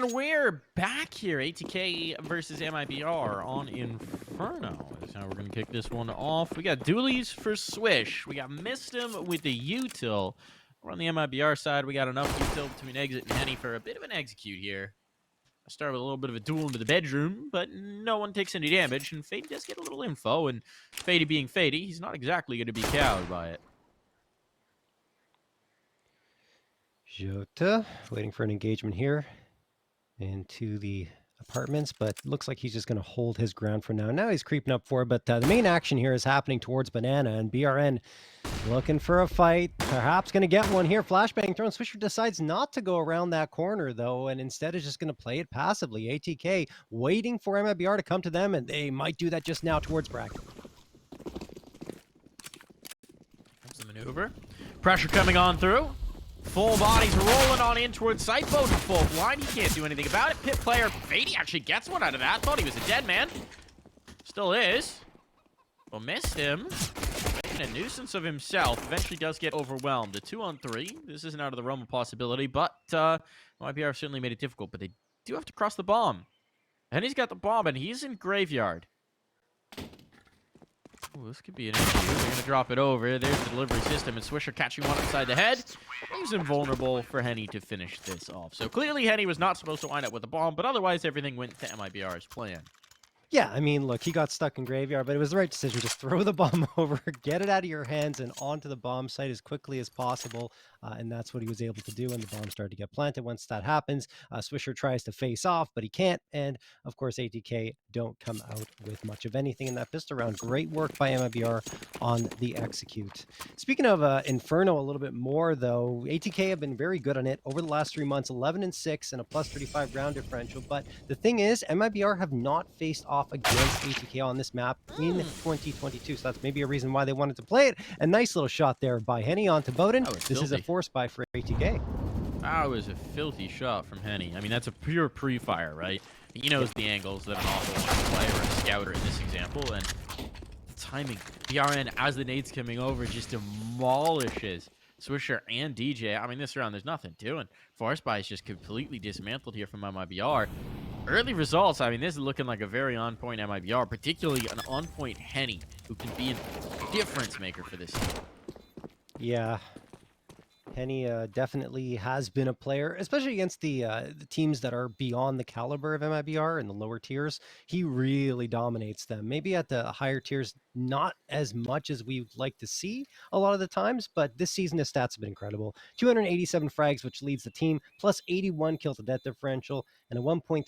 And we're back here. Atk versus MIBR on Inferno is how we're going to kick this one off. We got dualies for Swish. We got MisteM with the util. We're on the MIBR side. We got enough util between exit and Henny for a bit of an execute here. I start with a little bit of a duel into the bedroom, but no one takes any damage. And Fady does get a little info. And Fady being Fady, he's not exactly going to be cowed by it. JOTA waiting for an engagement here into the apartments, but looks like he's just going to hold his ground for now. Now he's creeping up for it, but the main action here is happening towards Banana, and BRN looking for a fight. Perhaps going to get one here. Flashbang thrown. Swisher decides not to go around that corner, though, and instead is just going to play it passively. Atk waiting for MIBR to come to them, and they might do that just now towards Bracken. Comes the maneuver. Pressure coming on through. Full bodies rolling on in towards site. Bowden full blind. He can't do anything about it. Pit player Fady actually gets one out of that. Thought he was a dead man. Still is. Well, MisteM making a nuisance of himself. Eventually does get overwhelmed. A 2-on-3. This isn't out of the realm of possibility, but MIBR certainly made it difficult. But they do have to cross the bomb. And he's got the bomb, and he's in graveyard. Ooh, this could be an issue. They're going to drop it over. There's the delivery system, and Swisher catching one upside the head. Leaves invulnerable for Henny to finish this off. So clearly Henny was not supposed to wind up with a bomb, but otherwise everything went to MIBR's plan. Yeah, I mean, look, he got stuck in graveyard, but it was the right decision. Just throw the bomb over, get it out of your hands, and onto the bomb site as quickly as possible. And that's what he was able to do when the bomb started to get planted. Once that happens, Swisher tries to face off, but he can't. And, of course, Atk don't come out with much of anything in that pistol round. Great work by MIBR on the execute. Speaking of Inferno a little bit more, though, Atk have been very good on it over the last 3 months, 11-6 and a +35 round differential. But the thing is, MIBR have not faced off against Atk on this map in 2022, so that's maybe a reason why they wanted to play it. A nice little shot there by Henny onto Bowden. This is a force buy for Atk. That was a filthy shot from Henny. I mean, that's a pure pre-fire, right? He knows the angles that an awful player or a scouter in this example, and the timing. BRN, as the nade's coming over, just demolishes Swisher and DJ. I mean, this round, there's nothing doing. Force buy is just completely dismantled here from MIBR. Early results, I mean, this is looking like a very on-point MIBR, particularly an on-point Henny, who can be a difference maker for this team. Yeah. Henny definitely has been a player, especially against the teams that are beyond the caliber of MIBR in the lower tiers. He really dominates them. Maybe at the higher tiers, not as much as we'd like to see a lot of the times, but this season his stats have been incredible. 287 frags, which leads the team, plus 81 kill to death differential, and a 1.39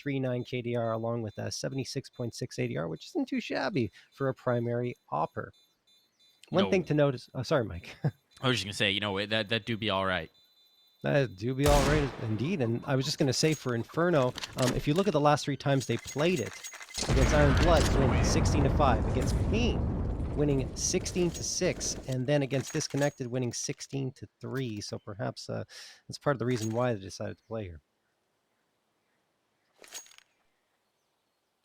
KDR along with a 76.6 ADR, which isn't too shabby for a primary opper. One thing to notice, sorry, Mike. I was just going to say, you know, that do be all right. That do be all right, indeed. And I was just going to say for Inferno, if you look at the last 3 times they played it, against Iron Blood, winning 16-5, against Pain, winning 16-6, and then against Disconnected, winning 16-3. So perhaps that's part of the reason why they decided to play here.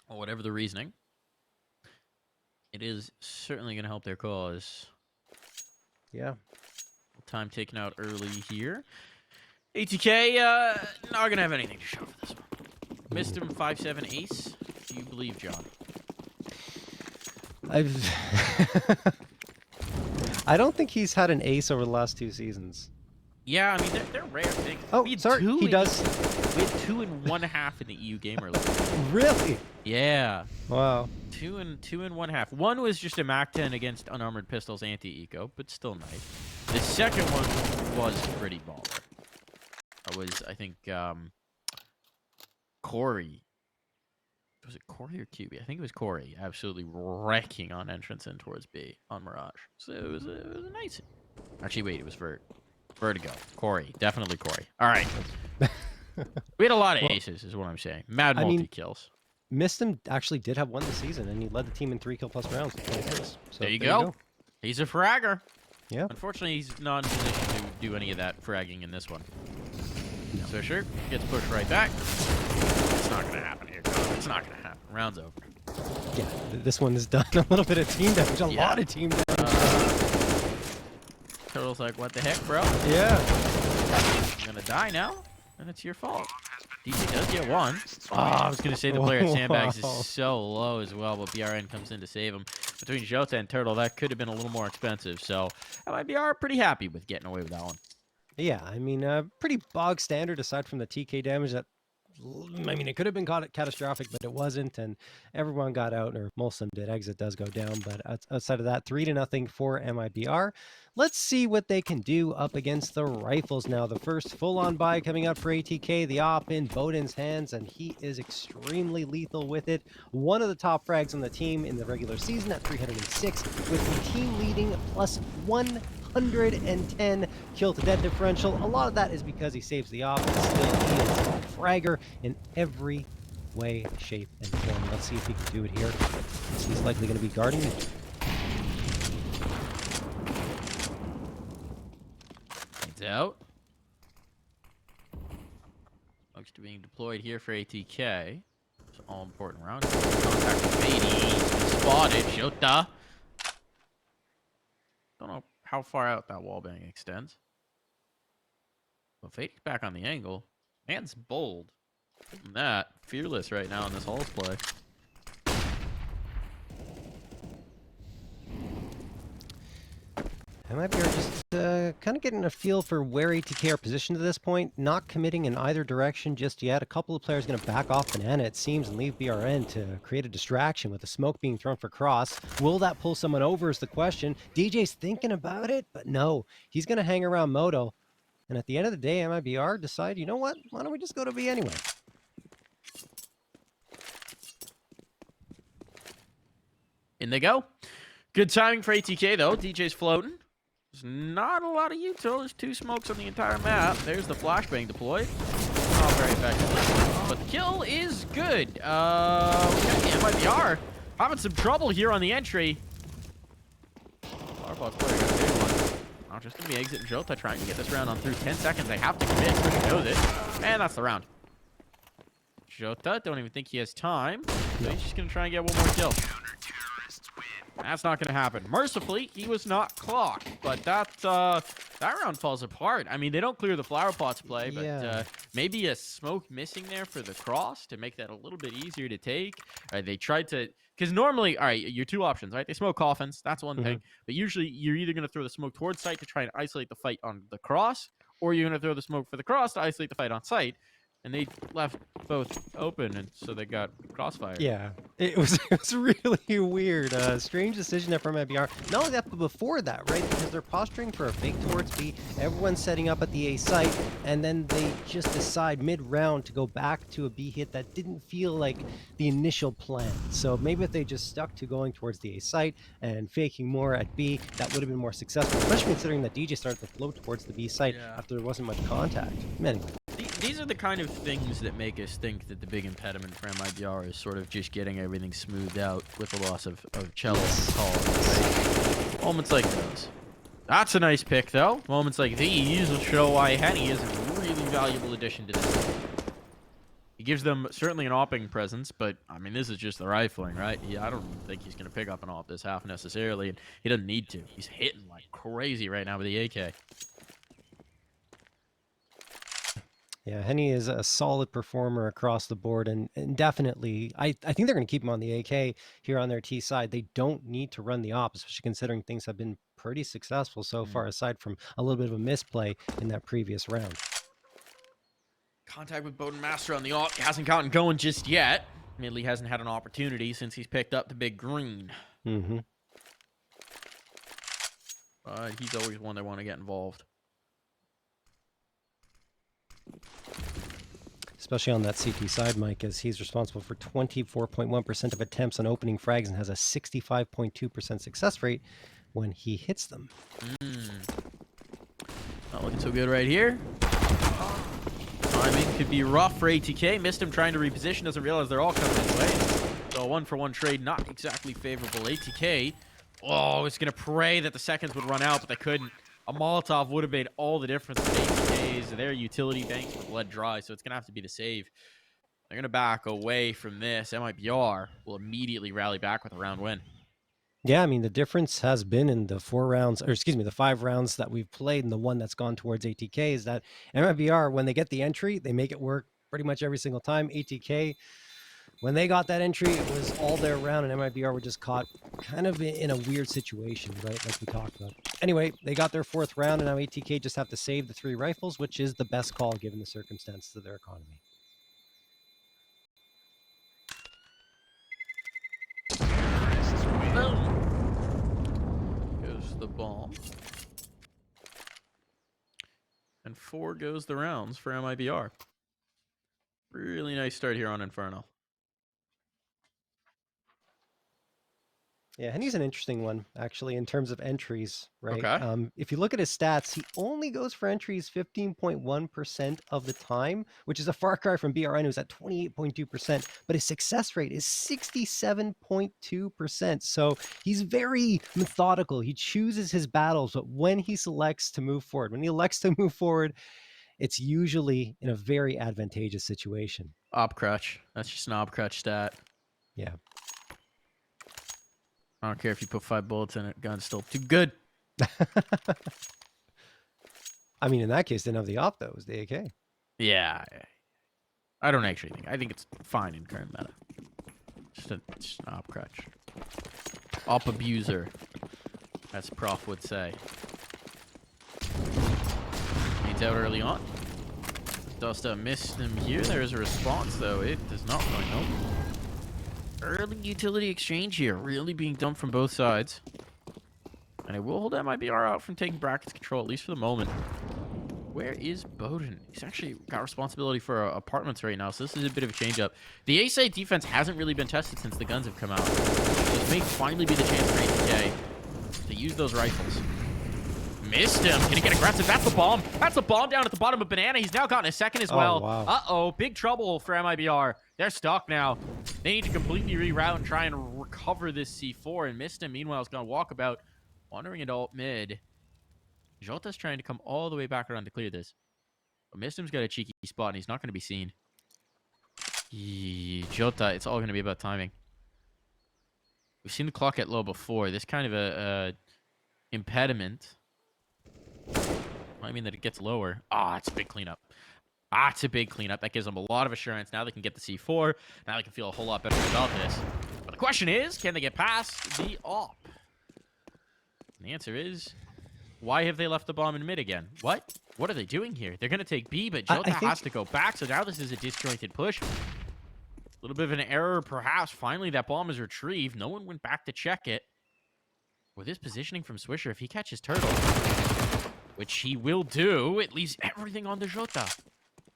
Well, whatever the reasoning, it is certainly going to help their cause. Yeah. Time taken out early here. Atk, not going to have anything to show for this one. MisteM 5-7 ace. Do you believe, John? I don't think he's had an ace over the last 2 seasons. Yeah, I mean, they're rare things. Oh, sorry, he does. We had 2 and 1/2 in the EU Gamer League. Really? Yeah. Wow. 2 and 1/2. One was just a MAC-10 against unarmored pistols anti-eco, but still nice. The second one was pretty baller. It was, I think, Corey. Was it Corey or QB? I think it was Corey. Absolutely wrecking on entrance in towards B on Mirage. So it was a nice. Actually, wait, it was Vertigo. Corey. Definitely Corey. All right. We had a lot of aces, is what I'm saying. Mad multi-kills. MisteM actually did have one this season, and he led the team in 3 kill plus rounds. So there you go. He's a fragger. Yeah. Unfortunately, he's not in position to do any of that fragging in this one. No. So sure, gets pushed right back. It's not going to happen here. It's not going to happen. Round's over. Yeah, this one has done a little bit of team damage. A lot of team damage. Turtle's like, what the heck, bro? Yeah. I'm going to die now, and it's your fault. DJ does get one. Oh, I was going to say the player at Sandbags Wow. is so low as well, but BRN comes in to save him. Between JOTA and Turtle, that could have been a little more expensive, so MIBR pretty happy with getting away with that one. Yeah, I mean, pretty bog standard aside from the TK damage that, I mean, it could have been catastrophic, but it wasn't, and everyone got out, or most of them did. Exit does go down, but outside of that, 3-0 for MIBR. Let's see what they can do up against the Rifles now. The first full-on buy coming out for ATK, the op in Bowden's hands, and he is extremely lethal with it. One of the top frags on the team in the regular season at 306, with the team leading plus 110 kill to dead differential. A lot of that is because he saves the op, but still he is a fragger in every way, shape, and form. Let's see if he can do it here. He's likely going to be guarding it. It's out. Looks to being deployed here for ATK. It's an all-important round. Contact with Fady. Spotted. JOTA. Don't know how far out that wallbang extends. But Fady's back on the angle. Man's bold. Other than that, fearless right now in this Halls play. MIBR just kind of getting a feel for where ATK are positioned at this point, not committing in either direction just yet. A couple of players going to back off Banana, it seems, and leave BRN to create a distraction with the smoke being thrown for cross. Will that pull someone over is the question. DJ's thinking about it, but no, he's going to hang around Moto. And at the end of the day, MIBR decide, you know what, why don't we just go to B anyway? In they go. Good timing for ATK, though. DJ's floating. There's not a lot of util. There's 2 smokes on the entire map. There's the flashbang deployed. Not very effective. But the kill is good. Okay, MIBR having some trouble here on the entry. Firebox player got a big one. Now just going to be exiting JOTA trying to get this round on through. 10 seconds. They have to commit. He knows it. And that's the round. JOTA, don't even think he has time. So he's just going to try and get one more kill. That's not going to happen. Mercifully, he was not clocked, but that round falls apart. I mean, they don't clear the flower pots play, but maybe a smoke missing there for the cross to make that a little bit easier to take. They tried to, because normally, all right, your 2 options, right? They smoke coffins, that's one thing, but usually you're either going to throw the smoke towards site to try and isolate the fight on the cross, or you're going to throw the smoke for the cross to isolate the fight on site. And they left both open, and so they got crossfire. Yeah, it was really weird. Strange decision there from MIBR. Not only that, but before that, right? Because they're posturing for a fake towards B. Everyone's setting up at the A site, and then they just decide mid-round to go back to a B hit that didn't feel like the initial plan. So maybe if they just stuck to going towards the A site and faking more at B, that would have been more successful, especially considering that DJ started to float towards the B site after there wasn't much contact. Anyway. These are the kind of things that make us think that the big impediment for MIBR is sort of just getting everything smoothed out with the loss of Cello's call. Right? Moments like those. That's a nice pick, though. Moments like these will show why Henny is a really valuable addition to this team. He gives them certainly an opping presence, but, I mean, this is just the rifling, right? I don't think he's going to pick up an op this half necessarily, and he doesn't need to. He's hitting like crazy right now with the AK. Yeah, Henny is a solid performer across the board, and definitely, I think they're going to keep him on the AK here on their T side. They don't need to run the op, especially considering things have been pretty successful so far, aside from a little bit of a misplay in that previous round. Contact with Bowden Master on the op. He hasn't gotten going just yet. Admittedly, hasn't had an opportunity since he's picked up the big green. But he's always one they want to get involved. Especially on that CT side, Mike, as he's responsible for 24.1% of attempts on opening frags and has a 65.2% success rate when he hits them. Not looking so good right here. Timing could be rough for ATK. MisteM trying to reposition, doesn't realize they're all coming his way. So a 1-for-1 trade, not exactly favorable. ATK, oh, it's going to pray that the seconds would run out, but they couldn't. A Molotov would have made all the difference for ATKs. Their utility banks were bled dry, so it's going to have to be the save. They're going to back away from this. MIBR will immediately rally back with a round win. Yeah, I mean, the difference has been in the 4 rounds, or excuse me, the 5 rounds that we've played and the one that's gone towards ATK is that MIBR, when they get the entry, they make it work pretty much every single time. ATK, when they got that entry, it was all their round, and MIBR were just caught kind of in a weird situation, right? Like we talked about. Anyway, they got their 4th round, and now ATK just have to save the 3 rifles, which is the best call given the circumstances of their economy. Goes the bomb. And 4 goes the rounds for MIBR. Really nice start here on Inferno. Yeah, and he's an interesting one, actually, in terms of entries, right? Okay. If you look at his stats, he only goes for entries 15.1% of the time, which is a far cry from BRN, who's at 28.2%, but his success rate is 67.2%. So he's very methodical. He chooses his battles, but when he selects to move forward, it's usually in a very advantageous situation. Op crutch. That's just an op crutch stat. Yeah. I don't care if you put 5 bullets in it. Gun's still too good. I mean, in that case, didn't have the op, though. It was the AK. Yeah. I don't actually think. I think it's fine in current meta. Just an op crutch. Op abuser, as Prof would say. Needs out early on. Does MisteM here? There's a response, though. It does not really know. Early utility exchange here, really being dumped from both sides. And it will hold MIBR out from taking brackets control, at least for the moment. Where is Bowden? He's actually got responsibility for apartments right now, so this is a bit of a change-up. The A side defense hasn't really been tested since the guns have come out. So this may finally be the chance for ATK to use those rifles. MisteM gonna get aggressive. That's the bomb. That's the bomb down at the bottom of Banana. He's now gotten a second as well. Wow. Uh-oh, big trouble for MIBR. They're stuck now. They need to completely reroute and try and recover this C4. And MisteM, meanwhile, is gonna walk about, wandering into alt mid. Jota's trying to come all the way back around to clear this. But MisteM's got a cheeky spot, and he's not going to be seen. Jota, it's all going to be about timing. We've seen the clock get low before. This kind of a impediment might mean that it gets lower. It's a big cleanup. It's a big cleanup. That gives them a lot of assurance. Now they can get the C4. Now they can feel a whole lot better about this. But the question is, can they get past the op? And the answer is, why have they left the bomb in mid again? What? What are they doing here? They're going to take B, but Jota has to go back, so now this is a disjointed push. A little bit of an error, perhaps. Finally, that bomb is retrieved. No one went back to check it. With his positioning from Swisher, if he catches Turtle, which he will do, it leaves everything on the Jota.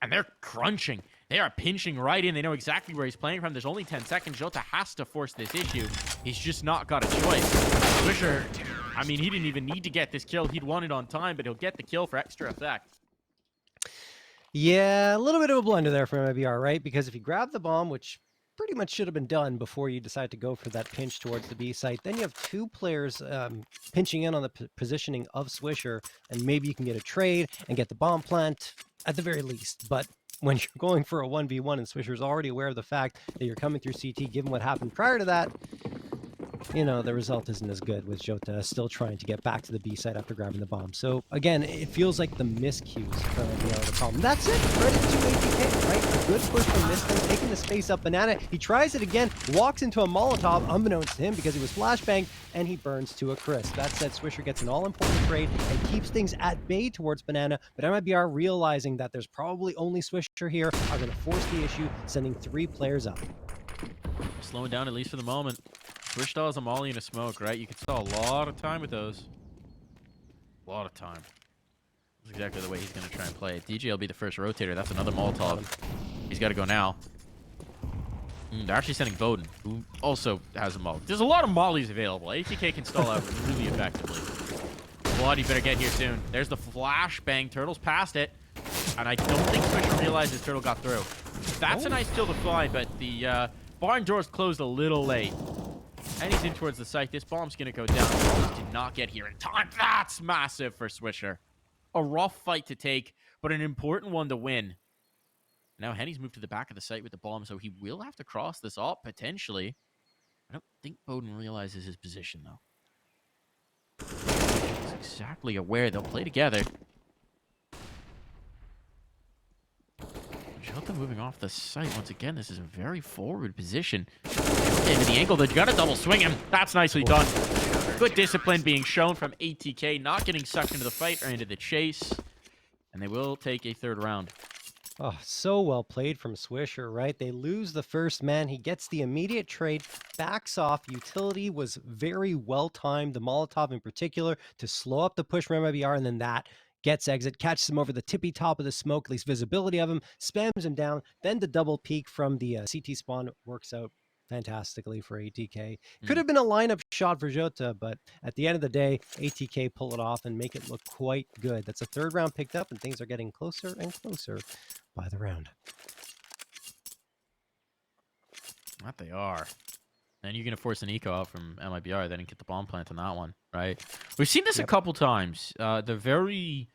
And they're crunching. They are pinching right in. They know exactly where he's playing from. There's only 10 seconds. Jota has to force this issue. He's just not got a choice. Swisher, I mean, he didn't even need to get this kill. He'd won it on time, but he'll get the kill for extra effect. Yeah, a little bit of a blunder there from MIBR, right? Because if you grab the bomb, which pretty much should have been done before you decide to go for that pinch towards the B site, then you have 2 players pinching in on the positioning of Swisher, and maybe you can get a trade and get the bomb plant at the very least. But when you're going for a 1v1 and Swisher's already aware of the fact that you're coming through CT, given what happened prior to that, you know, the result isn't as good, with Jota still trying to get back to the B site after grabbing the bomb. So again, it feels like the miscues are the problem. That's it. Credit to ATK, right? A good push from MisteM, taking the space up. Banana, he tries it again, walks into a Molotov, unbeknownst to him because he was flashbanged, and he burns to a crisp. That said, Swisher gets an all-important trade and keeps things at bay towards Banana, but MIBR, realizing that there's probably only Swisher here, are going to force the issue, sending 3 players up. Slowing down, at least for the moment. Swish stall is a molly and a smoke, right? You can stall a lot of time with those. A lot of time. That's exactly the way he's going to try and play it. DJ will be the first rotator. That's another Molotov. He's got to go now. They're actually sending Bowden, who also has a molly. There's a lot of mollies available. ATK can stall out really effectively. Bloody better get here soon. There's the flashbang. Turtle's past it. And I don't think Swisher realizes Turtle got through. That's a nice kill to find, but the barn door's closed a little late. And he's in towards the site. This bomb's going to go down. He did not get here in time. That's massive for Swisher. A rough fight to take, but an important one to win. Now Henny's moved to the back of the site with the bomb, so he will have to cross this op, potentially. I don't think Bowden realizes his position, though. He's exactly aware they'll play together. Jota moving off the site. Once again, this is a very forward position. Into the ankle, they've got to double swing him. That's nicely done. Good discipline being shown from ATK, not getting sucked into the fight or into the chase. And they will take a third round. Oh, so well played from Swisher, right? They lose the first man. He gets the immediate trade, backs off. Utility was very well timed, the Molotov in particular, to slow up the push from MIBR, and then that gets exit, catches him over the tippy top of the smoke, at least visibility of him, spams him down. Then the double peek from the CT spawn works out fantastically for ATK. Could have been a lineup shot for JOTA, but at the end of the day, ATK pull it off and make it look quite good. That's a third round picked up, and things are getting closer and closer by the round. That they are. And you're going to force an eco out from MIBR, then get the bomb plant on that one, right? We've seen this a couple times. They're very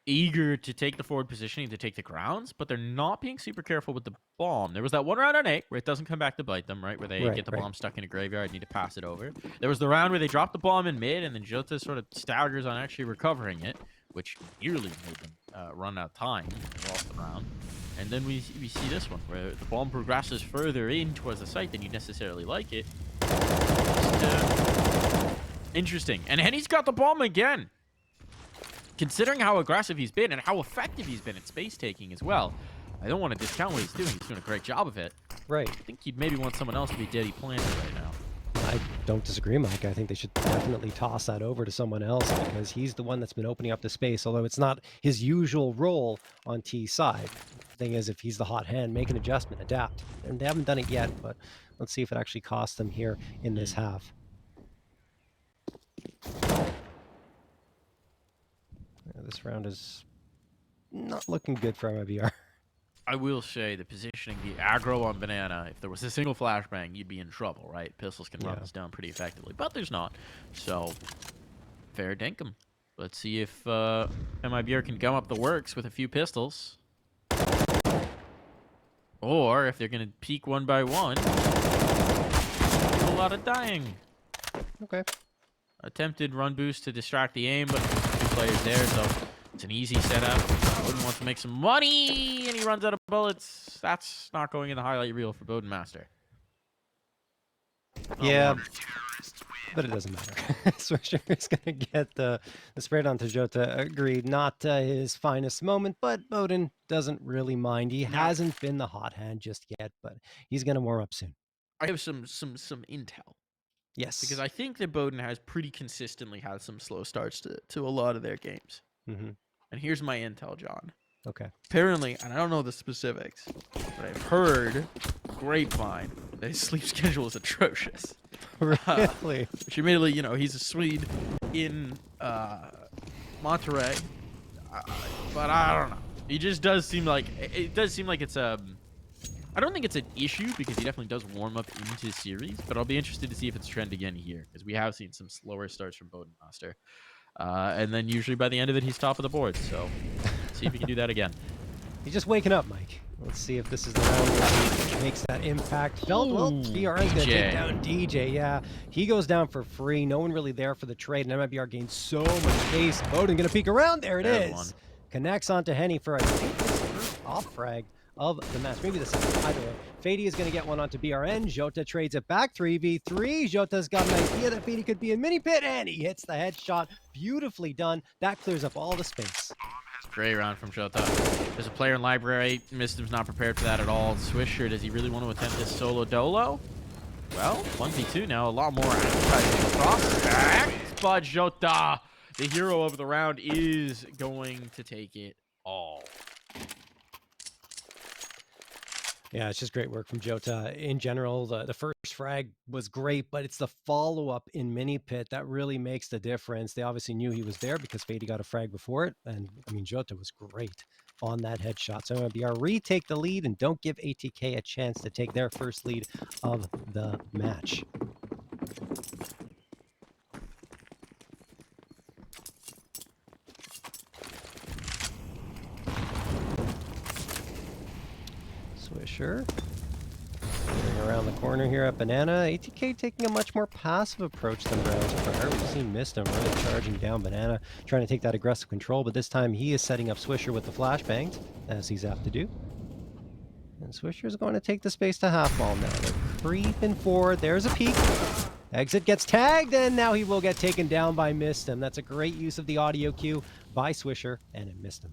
eager to take the forward positioning, to take the grounds, but they're not being super careful with the bomb. There was that one round on 8 where it doesn't come back to bite them, right? Where they get the bomb stuck in a graveyard, need to pass it over. There was the round where they dropped the bomb in mid, and then JOTA sort of staggers on actually recovering it, which nearly made them run out of time. They lost the round. And then we see this one, where the bomb progresses further in towards the site than you necessarily like it. Just, interesting. And Henny's got the bomb again. Considering how aggressive he's been and how effective he's been at space taking as well, I don't want to discount what he's doing. He's doing a great job of it. Right. I think you'd maybe want someone else to be Daddy Planter right now. I don't disagree, Mike. I think they should definitely toss that over to someone else because he's the one that's been opening up the space, although it's not his usual role on T's side. The thing is, if he's the hot hand, make an adjustment, adapt. And they haven't done it yet, but let's see if it actually costs them here in this half. This round is not looking good for MIBR. I will say the positioning, the aggro on Banana, if there was a single flashbang, you'd be in trouble, right? Pistols can run this down pretty effectively, but there's not. So, fair dinkum. Let's see if MIBR can gum up the works with a few pistols. Or if they're going to peek one by one. A lot of dying. Okay. Attempted run boost to distract the aim, but two players there, so it's an easy setup. Bowden wants to make some money, and he runs out of bullets. That's not going in the highlight reel for Bodenmaster. Yeah, but it doesn't matter. Swisher is going to get the spread onto JOTA. Agreed, not his finest moment, but Bowden doesn't really mind. He hasn't been the hot hand just yet, but he's going to warm up soon. I have some intel. Yes. Because I think that Bowden has pretty consistently had some slow starts to a lot of their games. Mm-hmm. And here's my intel, John. Okay. Apparently, and I don't know the specifics, but I've heard grapevine that his sleep schedule is atrocious. Really? Which admittedly, you know, he's a Swede in Monterey. But I don't know. He just does seem like it's a... I don't think it's an issue because he definitely does warm up into the series, but I'll be interested to see if it's trend again here because we have seen some slower starts from Bodenmaster. And then usually by the end of it, he's top of the board. So see if he can do that again. He's just waking up, Mike. Let's see if this is the round where he makes that impact. Felt well. BRN's going to take down DJ. Yeah, he goes down for free. No one really there for the trade, and MIBR gains so much pace. Bowden going to peek around. There it is. One. Connects onto Henny for, I think, his first off frag of the match. Maybe the second. Either way. Fady is going to get one onto BRN. JOTA trades it back. 3v3. JOTA's got an idea that Fady could be in mini pit, and he hits the headshot. Beautifully done. That clears up all the space. Great round from JOTA. There's a player in library. MisteM's not prepared for that at all. Swisher, does he really want to attempt this solo dolo? Well, 1v2 now. A lot more advertising across the back. But JOTA, the hero of the round, is going to take it all. Yeah, it's just great work from JOTA. In general, the first frag was great, but it's the follow-up in mini pit that really makes the difference. They obviously knew he was there because Fady got a frag before it, and I mean, JOTA was great on that headshot. So MIBR retake the lead and don't give ATK a chance to take their first lead of the match. Swisher getting around the corner here at Banana. ATK taking a much more passive approach than rounds prior. We've seen MisteM really charging down Banana, trying to take that aggressive control, but this time he is setting up Swisher with the flashbangs, as he's apt to do. And Swisher's going to take the space to half wall now. They're creeping forward. There's a peek. Exit gets tagged, and now he will get taken down by MisteM. That's a great use of the audio cue by Swisher, and it MisteM.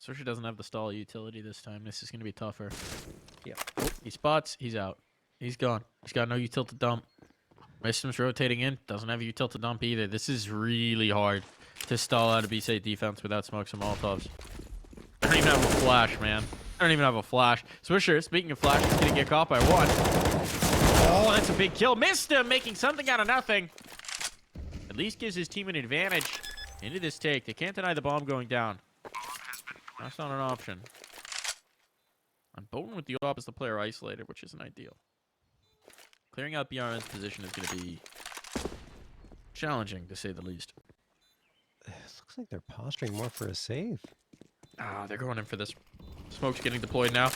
Swisher doesn't have the stall utility this time. This is going to be tougher. Yeah. Oh, he spots. He's out. He's gone. He's got no util to dump. MisteM's rotating in. Doesn't have a util to dump either. This is really hard to stall out a B-site defense without smokes and molotovs. I don't even have a flash, man. I don't even have a flash. Swisher, speaking of flash, is going to get caught by one. Oh, that's a big kill. MisteM making something out of nothing. At least gives his team an advantage into this take. They can't deny the bomb going down. That's not an option. I'm Bowden with the op as the player isolated, which isn't ideal. Clearing out BRN's position is going to be challenging, to say the least. This looks like they're posturing more for a save. Ah, they're going in for this. Smoke's getting deployed now.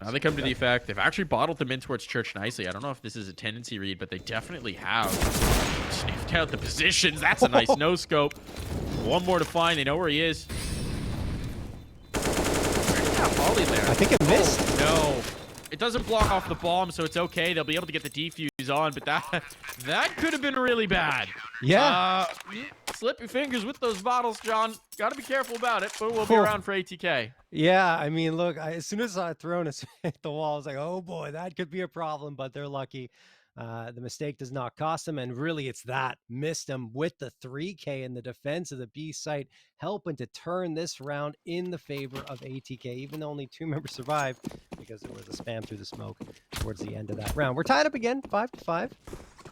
Now they come to the effect. They've actually bottled them in towards Church nicely. I don't know if this is a tendency read, but they definitely have sniffed out the positions. That's a nice no-scope. One more to find. They know where he is. Volley there. I think it missed. Oh, no. It doesn't block off the bomb, so it's okay. They'll be able to get the defuse on, but that could have been really bad. Yeah. Slip your fingers with those bottles, John. Got to be careful about it, but we'll be around for ATK. Yeah, I mean, look, as soon as I thrown it at the wall, I was like, oh boy, that could be a problem, but they're lucky. The mistake does not cost them, and really it's that MisteM with the 3K in the defense of the B site, helping to turn this round in the favor of ATK, even though only 2 members survived because there was a spam through the smoke towards the end of that round. We're tied up again, 5-5.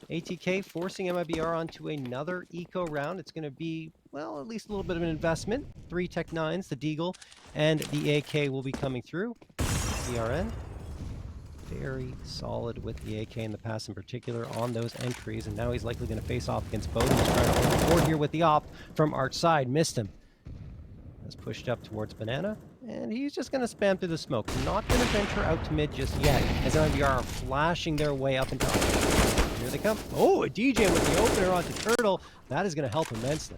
ATK forcing MIBR onto another eco round. It's going to be, well, at least a little bit of an investment. 3 Tech 9s, the Deagle, and the AK will be coming through. BRN. Very solid with the AK in the pass in particular on those entries, and now he's likely going to face off against Bowden. He's trying to hold the board here with the op from Arch side. MisteM has pushed up towards Banana, and he's just going to spam through the smoke. Not going to venture out to mid just yet, as MIBR are flashing their way up and down. Here they come. Oh, a DJ with the opener onto Turtle. That is going to help immensely.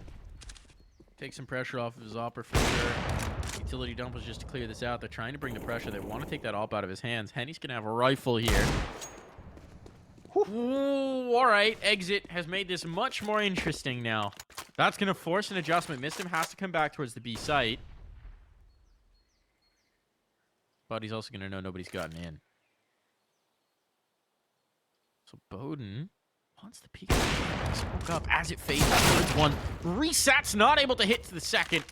Take some pressure off of his opper for sure. Utility dump was just to clear this out. They're trying to bring the pressure. They want to take that op out of his hands. Henny's going to have a rifle here. Ooh, all right. Exit has made this much more interesting now. That's going to force an adjustment. MisteM has to come back towards the B site. But he's also going to know nobody's gotten in. So Bowden wants the peek. Spoke up as it fades towards one. Resets, not able to hit to the second.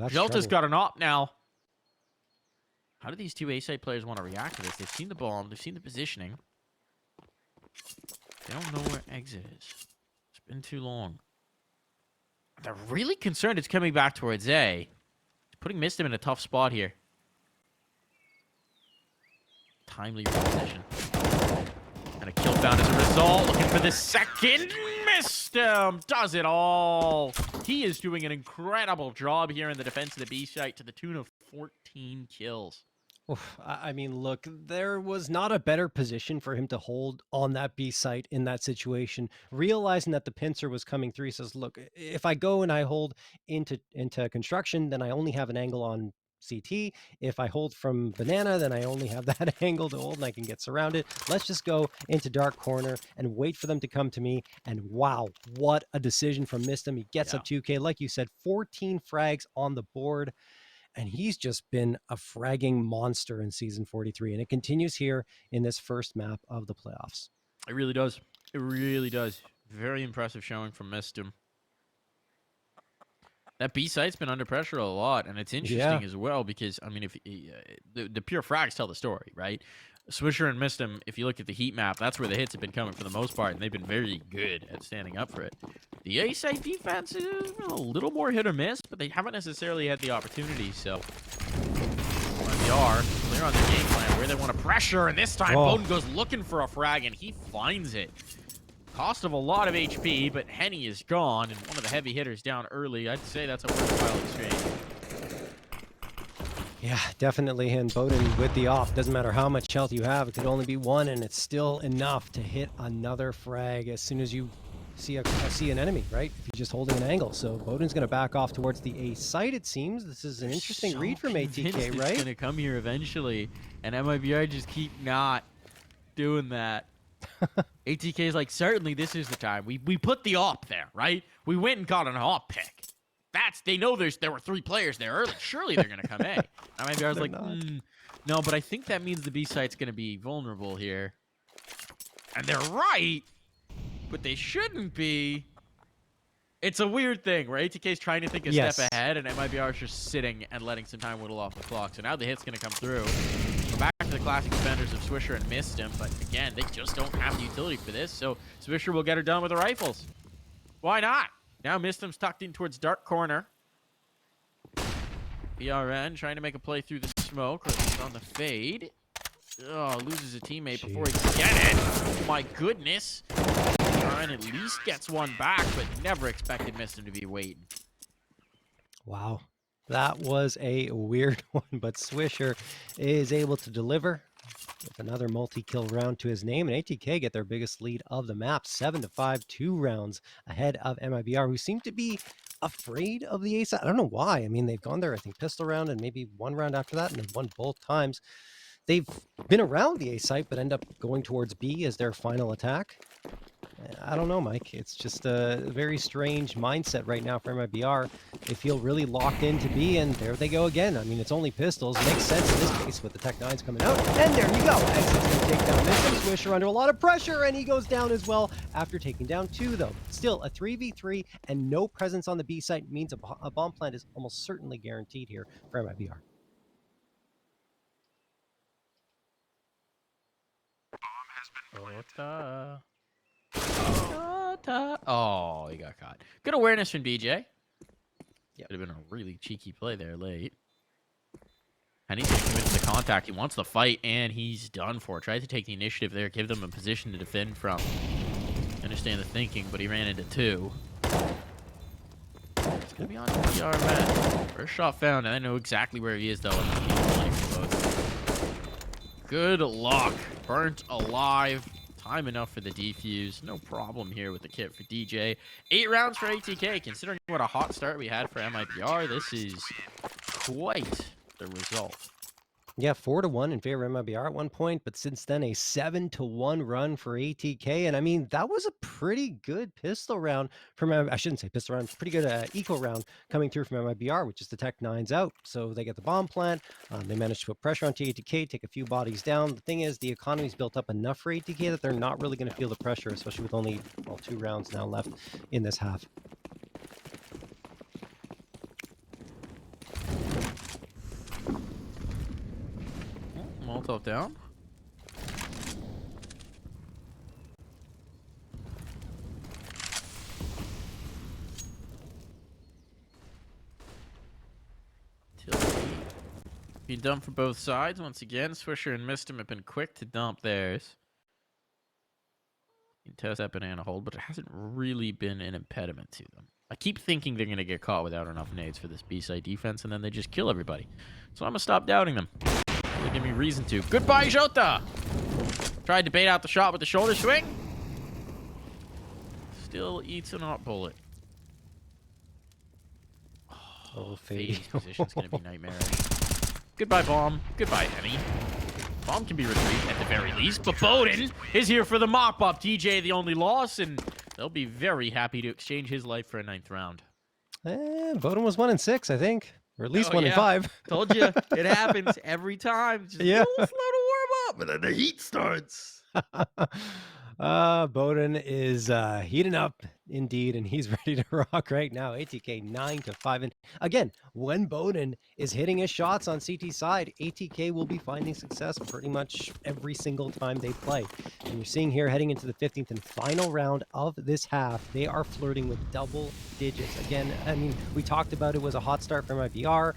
Jota's got an op now. How do these two A-side players want to react to this? They've seen the bomb. They've seen the positioning. They don't know where exit is. It's been too long. They're really concerned it's coming back towards A. It's putting MisteM in a tough spot here. Timely reposition. And a kill found as a result. Looking for the second. MisteM does it all. He is doing an incredible job here in the defense of the B site to the tune of 14 kills. Oof, I mean, look, there was not a better position for him to hold on that B site in that situation. Realizing that the pincer was coming through, he says, look, if I go and I hold into construction, then I only have an angle on CT. If I hold from Banana, then I only have that angle to hold and I can get surrounded. Let's just go into dark corner and wait for them to come to me. And wow, what a decision from MisteM. He gets up 2K. Like you said, 14 frags on the board. And he's just been a fragging monster in Season 43. And it continues here in this first map of the playoffs. It really does. It really does. Very impressive showing from MisteM. That B site's been under pressure a lot, and it's interesting as well because, I mean, if the pure frags tell the story, right? Swisher and MisteM, if you look at the heat map, that's where the hits have been coming for the most part, and they've been very good at standing up for it. The A site defense is a little more hit or miss, but they haven't necessarily had the opportunity, so they are clear on their game plan where they want to pressure, and this time Bowden goes looking for a frag, and he finds it. Cost of a lot of HP, but Henny is gone, and one of the heavy hitters down early. I'd say that's a worthwhile exchange. Yeah, definitely. And Bowden with the off, doesn't matter how much health you have, it could only be one, and it's still enough to hit another frag as soon as you see an enemy, right? If you're just holding an angle. So Bowden's going to back off towards the A site, it seems. This is an interesting read from ATK, right? It's going to come here eventually, and MIBR just keep not doing that. ATK is like, certainly this is the time. We put the op there, right? We went and got an op pick. They know there were 3 players there early. Surely they're gonna come A. MIBR was like, no, but I think that means the B site's gonna be vulnerable here. And they're right, but they shouldn't be. It's a weird thing where ATK's trying to think a step ahead, and MIBR is just sitting and letting some time whittle off the clock. So now the hit's gonna come through. We're back to the classic defenders of Swisher and MisteM, but again, they just don't have the utility for this. So Swisher will get her done with the rifles. Why not? Now MisteM's tucked in towards dark corner. BRN trying to make a play through the smoke. On the fade. Oh, loses a teammate before he can get it. Oh my goodness. BRN at least gets one back, but never expected MisteM to be waiting. Wow. That was a weird one, but Swisher is able to deliver with another multi-kill round to his name, and ATK get their biggest lead of the map, 7-5, 2 rounds ahead of MIBR, who seem to be afraid of the A side. I don't know why. I mean, they've gone there, I think, pistol round and maybe 1 round after that, and they've won both times. They've been around the A site, but end up going towards B as their final attack. I don't know, Mike. It's just a very strange mindset right now for MIBR. They feel really locked into B, and there they go again. I mean, it's only pistols. Makes sense in this case with the Tech-9s coming out. And there you go. Exit's going to take down MisteM. Swisher under a lot of pressure, and he goes down as well after taking down 2, though. Still, a 3v3 and no presence on the B site means a bomb plant is almost certainly guaranteed here for MIBR. Oh, he got caught. Good awareness from BJ. Yep. Could have been a really cheeky play there late. And he's going to commit to the contact. He wants the fight, and he's done for. Tried to take the initiative there, give them a position to defend from. Understand the thinking, but he ran into 2. It's going to be on PR red. First shot found, and I know exactly where he is, though. Good luck. Burnt alive. Time enough for the defuse. No problem here with the kit for DJ. 8 rounds for ATK. Considering what a hot start we had for MIBR, this is quite the result. Yeah, 4-1 in favor of MIBR at one point, but since then a 7-1 run for ATK. And I mean, that was a pretty good pistol round from, I shouldn't say pistol round, pretty good eco round coming through from MIBR, which is the Tech-9s out. So they get the bomb plant. They managed to put pressure on ATK, take a few bodies down. The thing is, the economy's built up enough for ATK that they're not really going to feel the pressure, especially with only 2 rounds now left in this half. Molotov down. Being dumped for both sides once again. Swisher and MisteM have been quick to dump theirs. You can test that banana hold, but it hasn't really been an impediment to them. I keep thinking they're going to get caught without enough nades for this B-side defense, and then they just kill everybody. So I'm going to stop doubting them. They give me reason to. Goodbye, JOTA! Tried to bait out the shot with the shoulder swing. Still eats an op bullet. Oh, Fade's position's going to be nightmarish. Goodbye, Bomb. Goodbye, Emmy. Bomb can be retrieved at the very least, but Bowden is here for the mop-up. TJ, the only loss, and they'll be very happy to exchange his life for a 9th round. Bowden was 1-6, I think. Or at least 1-5. Told you. It happens every time. Just a little slow to warm up, and then the heat starts. Bowden is heating up indeed, and he's ready to rock right now. ATK 9-5. And again, when Bowden is hitting his shots on CT side, ATK will be finding success pretty much every single time they play. And you're seeing here, heading into the 15th and final round of this half, they are flirting with double digits. Again, I mean, we talked about it was a hot start for MIBR.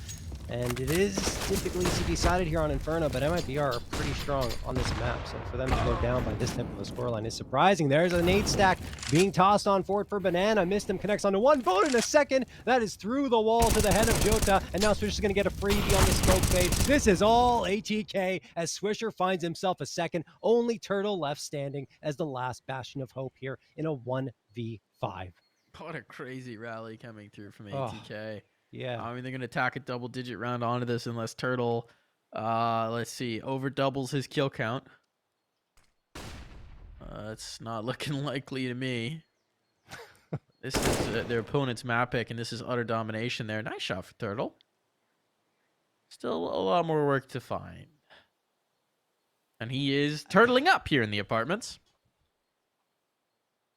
And it is typically to be decided here on Inferno, but MIBR are pretty strong on this map. So for them to go down by this type of a scoreline is surprising. There's a nade stack being tossed on forward for Banana. MisteM connects onto one boat in a second. That is through the wall to the head of Jota. And now Swisher's going to get a freebie on the smoke fade. This is all ATK as Swisher finds himself a second. Only Turtle left standing as the last bastion of hope here in a 1v5. What a crazy rally coming through from Oh, ATK. yeah. I mean, they're going to tack a double-digit round onto this unless Turtle, let's see, over doubles his kill count. It's not looking likely to me. This is their opponent's map pick, and this is utter domination there. Nice shot for Turtle. Still a lot more work to find. And he is turtling up here in the apartments.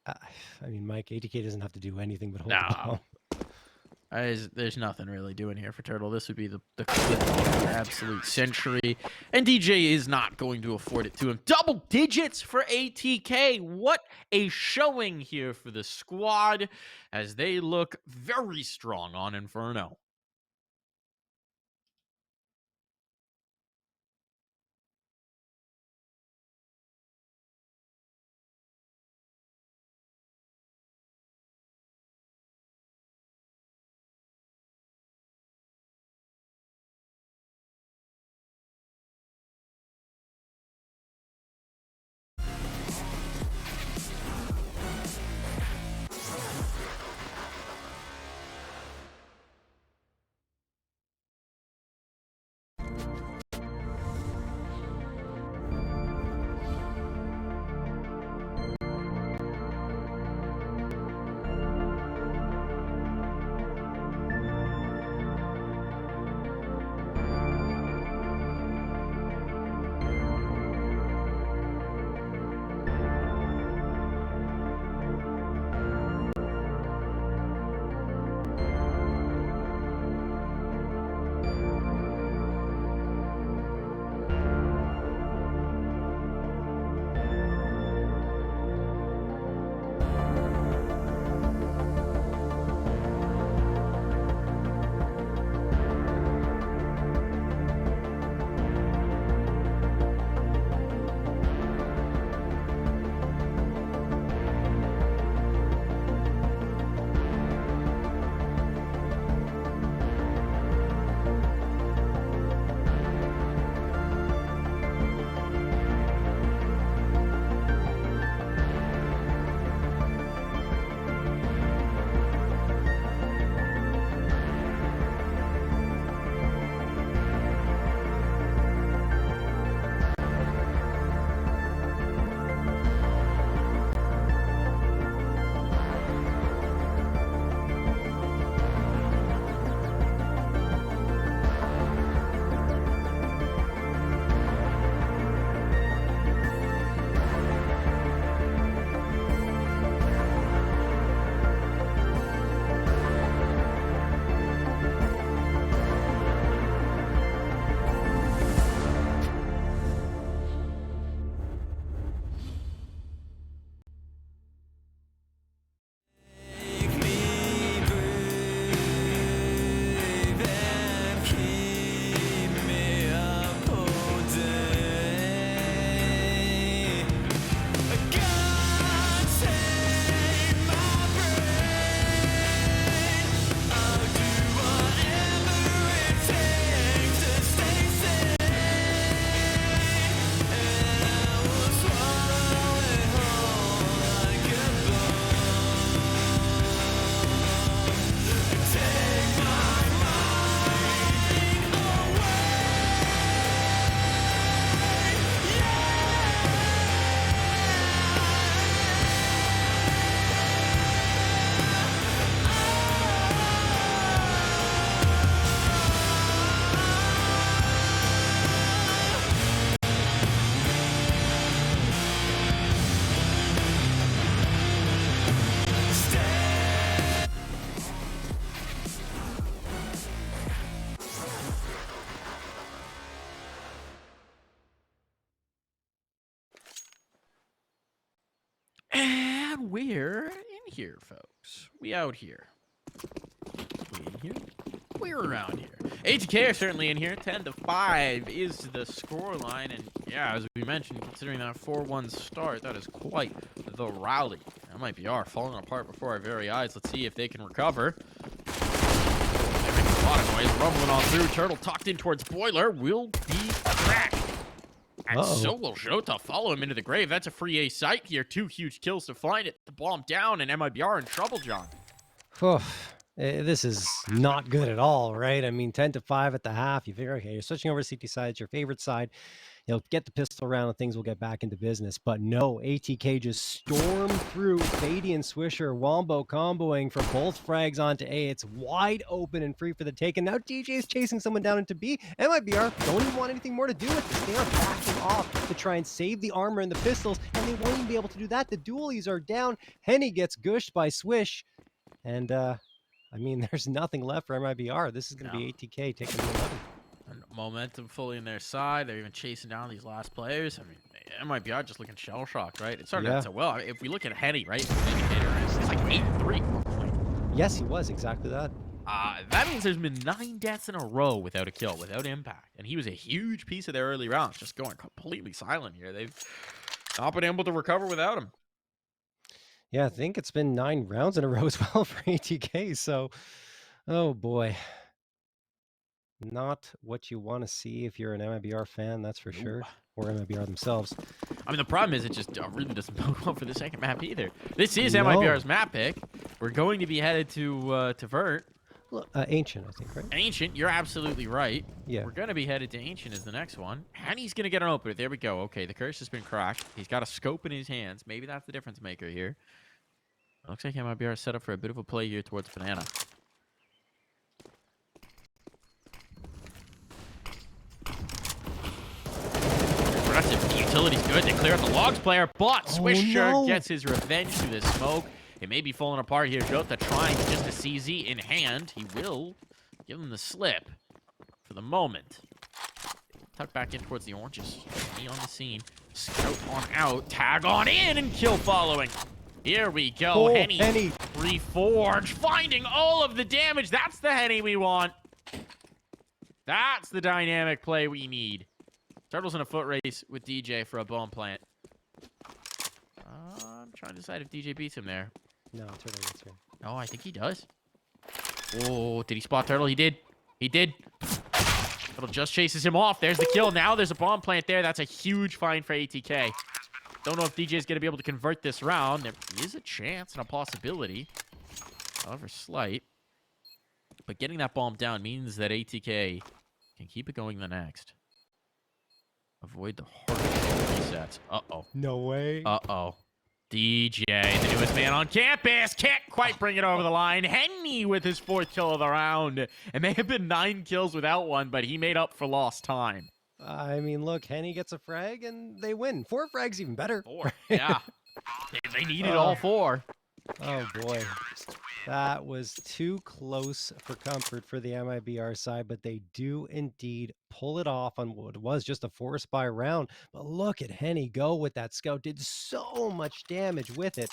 I mean, Mike, ATK doesn't have to do anything but hold the No. bomb. There's nothing really doing here for Turtle. This would be the clip of an absolute century. And DJ is not going to afford it to him. Double digits for ATK. What a showing here for the squad as they look very strong on Inferno. And we're in here, folks. We out here. We in here. We're around here. Atk are certainly in here. 10-5 is the scoreline, and yeah, as we mentioned, considering that 4-1 start, that is quite the rally. MIBR falling apart before our very eyes. Let's see if they can recover. They're making a lot of noise, rumbling on through. Turtle tucked in towards Boiler will be cracked. And so will JOTA follow him into the grave. That's a free A site here. 2 huge kills to find it. The bomb down, and MIBR in trouble, John. This is not good at all, right? I mean, 10-5 at the half. You figure, okay, you're switching over to CT side. It's your favorite side. You'll get the pistol round and things will get back into business. But no, ATK just stormed through. Fady and Swisher, Wombo comboing for both frags onto A. It's wide open and free for the take. And now DJ is chasing someone down into B. MIBR don't even want anything more to do with this. They are backing off to try and save the armor and the pistols, and they won't even be able to do that. The dualies are down. Henny gets gushed by Swish. And, I mean, there's nothing left for MIBR. This is going to be ATK taking the 11. And momentum fully in their side. They're even chasing down these last players. I mean, MIBR just looking shell-shocked, right? It started out so well. I mean, if we look at Henny, right? It's like 8-3. Yes, he was. Exactly that. That means there's been 9 deaths in a row without a kill, without impact. And he was a huge piece of their early rounds, just going completely silent here. They've not been able to recover without him. Yeah, I think it's been 9 rounds in a row as well for ATK. So, oh boy. Not what you want to see if you're an MIBR fan, that's for sure. Or MIBR themselves. I mean, the problem is it just really doesn't bode well for the second map either. This is MIBR's map pick. We're going to be headed to Vert. Ancient, I think, right? Ancient, you're absolutely right. Yeah. We're going to be headed to Ancient is the next one. And he's going to get an opener. There we go. Okay, the curse has been cracked. He's got a scope in his hands. Maybe that's the difference maker here. Looks like MIBR is set up for a bit of a play here towards Banana. Aggressive. Utility's good. They clear out the logs player, but Swisher gets his revenge through the smoke. It may be falling apart here. JOTA trying just a CZ in hand. He will give him the slip for the moment. Tuck back in towards the oranges. He on the scene. Scout on out. Tag on in and kill following. Here we go. Henny. Reforge. Finding all of the damage. That's the Henny we want. That's the dynamic play we need. Turtle's in a foot race with DJ for a bomb plant. I'm trying to decide if DJ beats him there. No, Turtle gets him. Oh, I think he does. Oh, did he spot Turtle? He did. He did. Turtle just chases him off. There's the kill. Now there's a bomb plant there. That's a huge find for ATK. Don't know if DJ is going to be able to convert this round. There is a chance and a possibility. However slight. But getting that bomb down means that ATK can keep it going the next. Avoid the hard resets. Uh-oh. No way. Uh-oh. DJ, the newest man on campus, can't quite bring it over the line. Henny with his 4th kill of the round. It may have been 9 kills without one, but he made up for lost time. I mean, look, Henny gets a frag and they win. 4 frags even better. 4, yeah. They needed all 4. Oh, boy. That was too close for comfort for the MIBR side, but they do indeed pull it off on what was just a forest buy round. But look at Henny go with that scout. Did so much damage with it.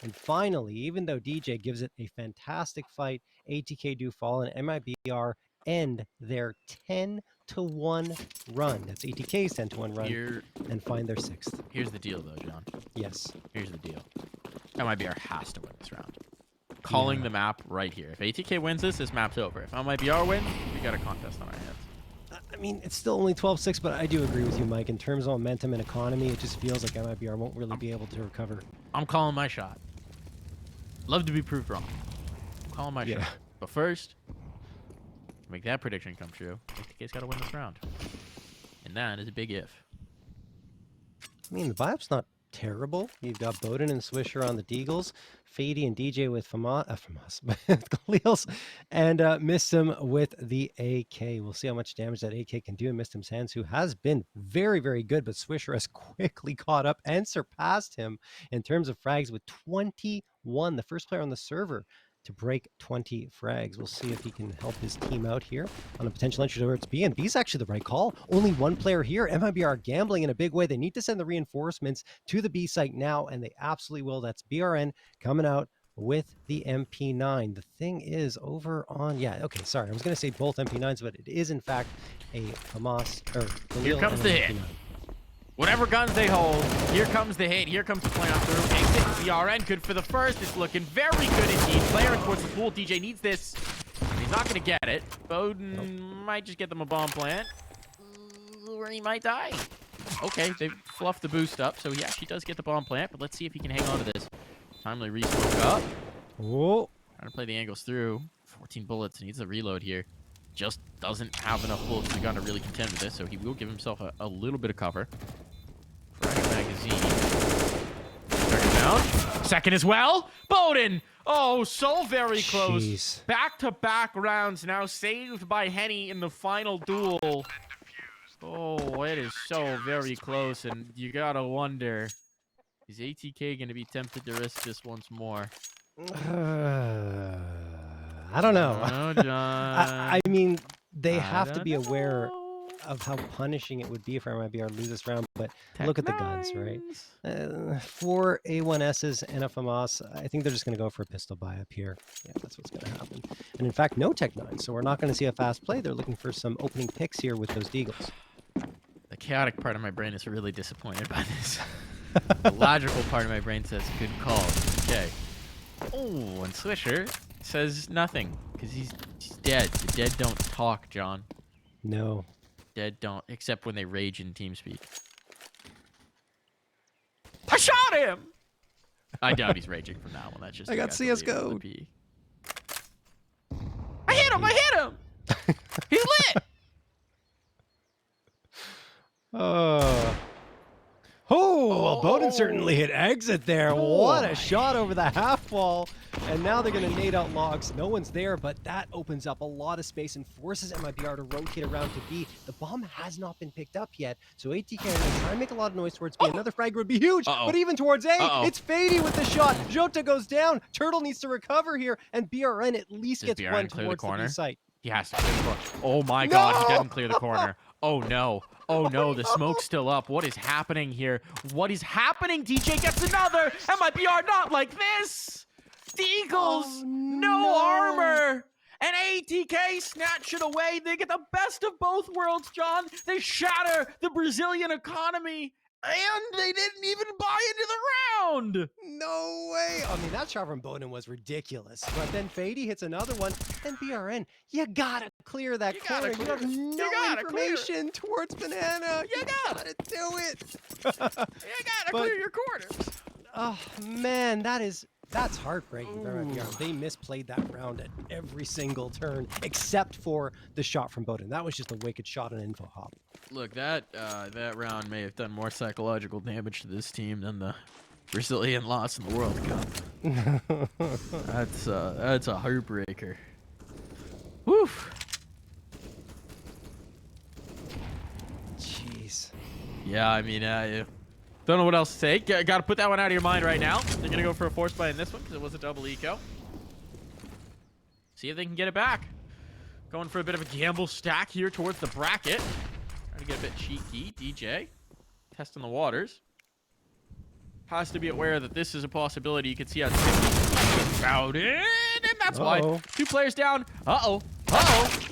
And finally, even though DJ gives it a fantastic fight, ATK do fall and MIBR end their 10-1 run. That's ATK's 10-1 run and find their 6th. Here's the deal, though, John. Yes. Here's the deal. MIBR has to win this round. Calling the map right here. If ATK wins this map's over. If MIBR wins, we got a contest on our hands. I mean, it's still only 12-6, but I do agree with you, Mike. In terms of momentum and economy, it just feels like MIBR won't really be able to recover. I'm calling my shot. Love to be proved wrong. I'm calling my shot. But first, to make that prediction come true, ATK's got to win this round. And that is a big if. I mean, the vibe's not terrible. You've got Bowden and Swisher on the Deagles, Fady and DJ with Khalils, and MisteM with the AK. We'll see how much damage that AK can do in MisteM's hands, who has been very, very good, but Swisher has quickly caught up and surpassed him in terms of frags with 21, the first player on the server to break 20 frags. We'll see if he can help his team out here on a potential entry towards B. And B's actually the right call. Only 1 player here. MIBR gambling in a big way. They need to send the reinforcements to the B site now, and they absolutely will. That's BRN coming out with the MP9. The thing is over on, yeah, okay, sorry. I was going to say both MP9s, but it is in fact a Hamas, or Here Galil comes and the an hit. MP9. Whatever guns they hold, here comes the hit. Here comes the plant through. Exit CRN, good for the first. It's looking very good indeed. Player towards the pool. DJ needs this. He's not going to get it. Bowden might just get them a bomb plant. Or he might die. Okay, they fluffed the boost up, so he actually does get the bomb plant, but let's see if he can hang on to this. Timely re-smoke up. Whoa. Trying to play the angles through. 14 bullets. Needs a reload here. Just doesn't have enough bullets to the gun to really contend with this, so he will give himself a little bit of cover. Fresh magazine. Second down. Second as well. Bowden. Oh, so very close. Jeez. Back-to-back rounds now saved by Henny in the final duel. Oh, it is so very close, and you gotta wonder, is ATK going to be tempted to risk this once more? I don't know. Oh, John. I mean, they have to don't be aware know. of how punishing it would be for MIBR to lose this round, but look at the guns, right? For A1Ss and a FAMAS, I think they're just going to go for a pistol buy up here. Yeah, that's what's going to happen. And in fact, no Tech 9, so we're not going to see a fast play. They're looking for some opening picks here with those deagles. The chaotic part of my brain is really disappointed by this. The logical part of my brain says, good call. Okay. Oh, and Swisher says nothing, because he's dead. The dead don't talk, John. No. Dead don't, except when they rage in TeamSpeak. I shot him! I doubt he's raging from that one. That's just I got CSGO. I hit him! I hit him! He's lit! Oh, well, Bowden certainly hit exit there. What a shot over the half wall. And now they're going to nade out logs. No one's there, but that opens up a lot of space and forces MIBR to rotate around to B. The bomb has not been picked up yet, so ATK are going to try and make a lot of noise towards B. Another frag would be huge, but even towards A, it's Fady with the shot. Jota goes down. Turtle needs to recover here, and BRN at least gets one towards the B site. He has to clear the corner. Oh my god, he doesn't clear the corner. Oh no. Oh no, the smoke's still up. What is happening here? What is happening? DJ gets another. MIBR not like this. The Eagles, no armor. And ATK snatch it away. They get the best of both worlds, John. They shatter the Brazilian economy. And they didn't even buy into the round. No way. I mean, that shot from Bowden was ridiculous. But then Fady hits another one. And BRN, you gotta clear that corner. You have no information towards Banana. You gotta do it. You gotta clear your corners. Oh, man, that's heartbreaking for MIBR. They misplayed that round at every single turn, except for the shot from Bowden. That was just a wicked shot on info hop. Look, that round may have done more psychological damage to this team than the Brazilian loss in the World Cup. That's a heartbreaker. Woof. Jeez. Yeah, I mean, don't know what else to say. Got to put that one out of your mind right now. They're gonna go for a force buy in this one because it was a double eco. See if they can get it back. Going for a bit of a gamble stack here towards the bracket. Trying to get a bit cheeky. DJ testing the waters. Has to be aware that this is a possibility. You can see how it's about it, and that's why 2 players down.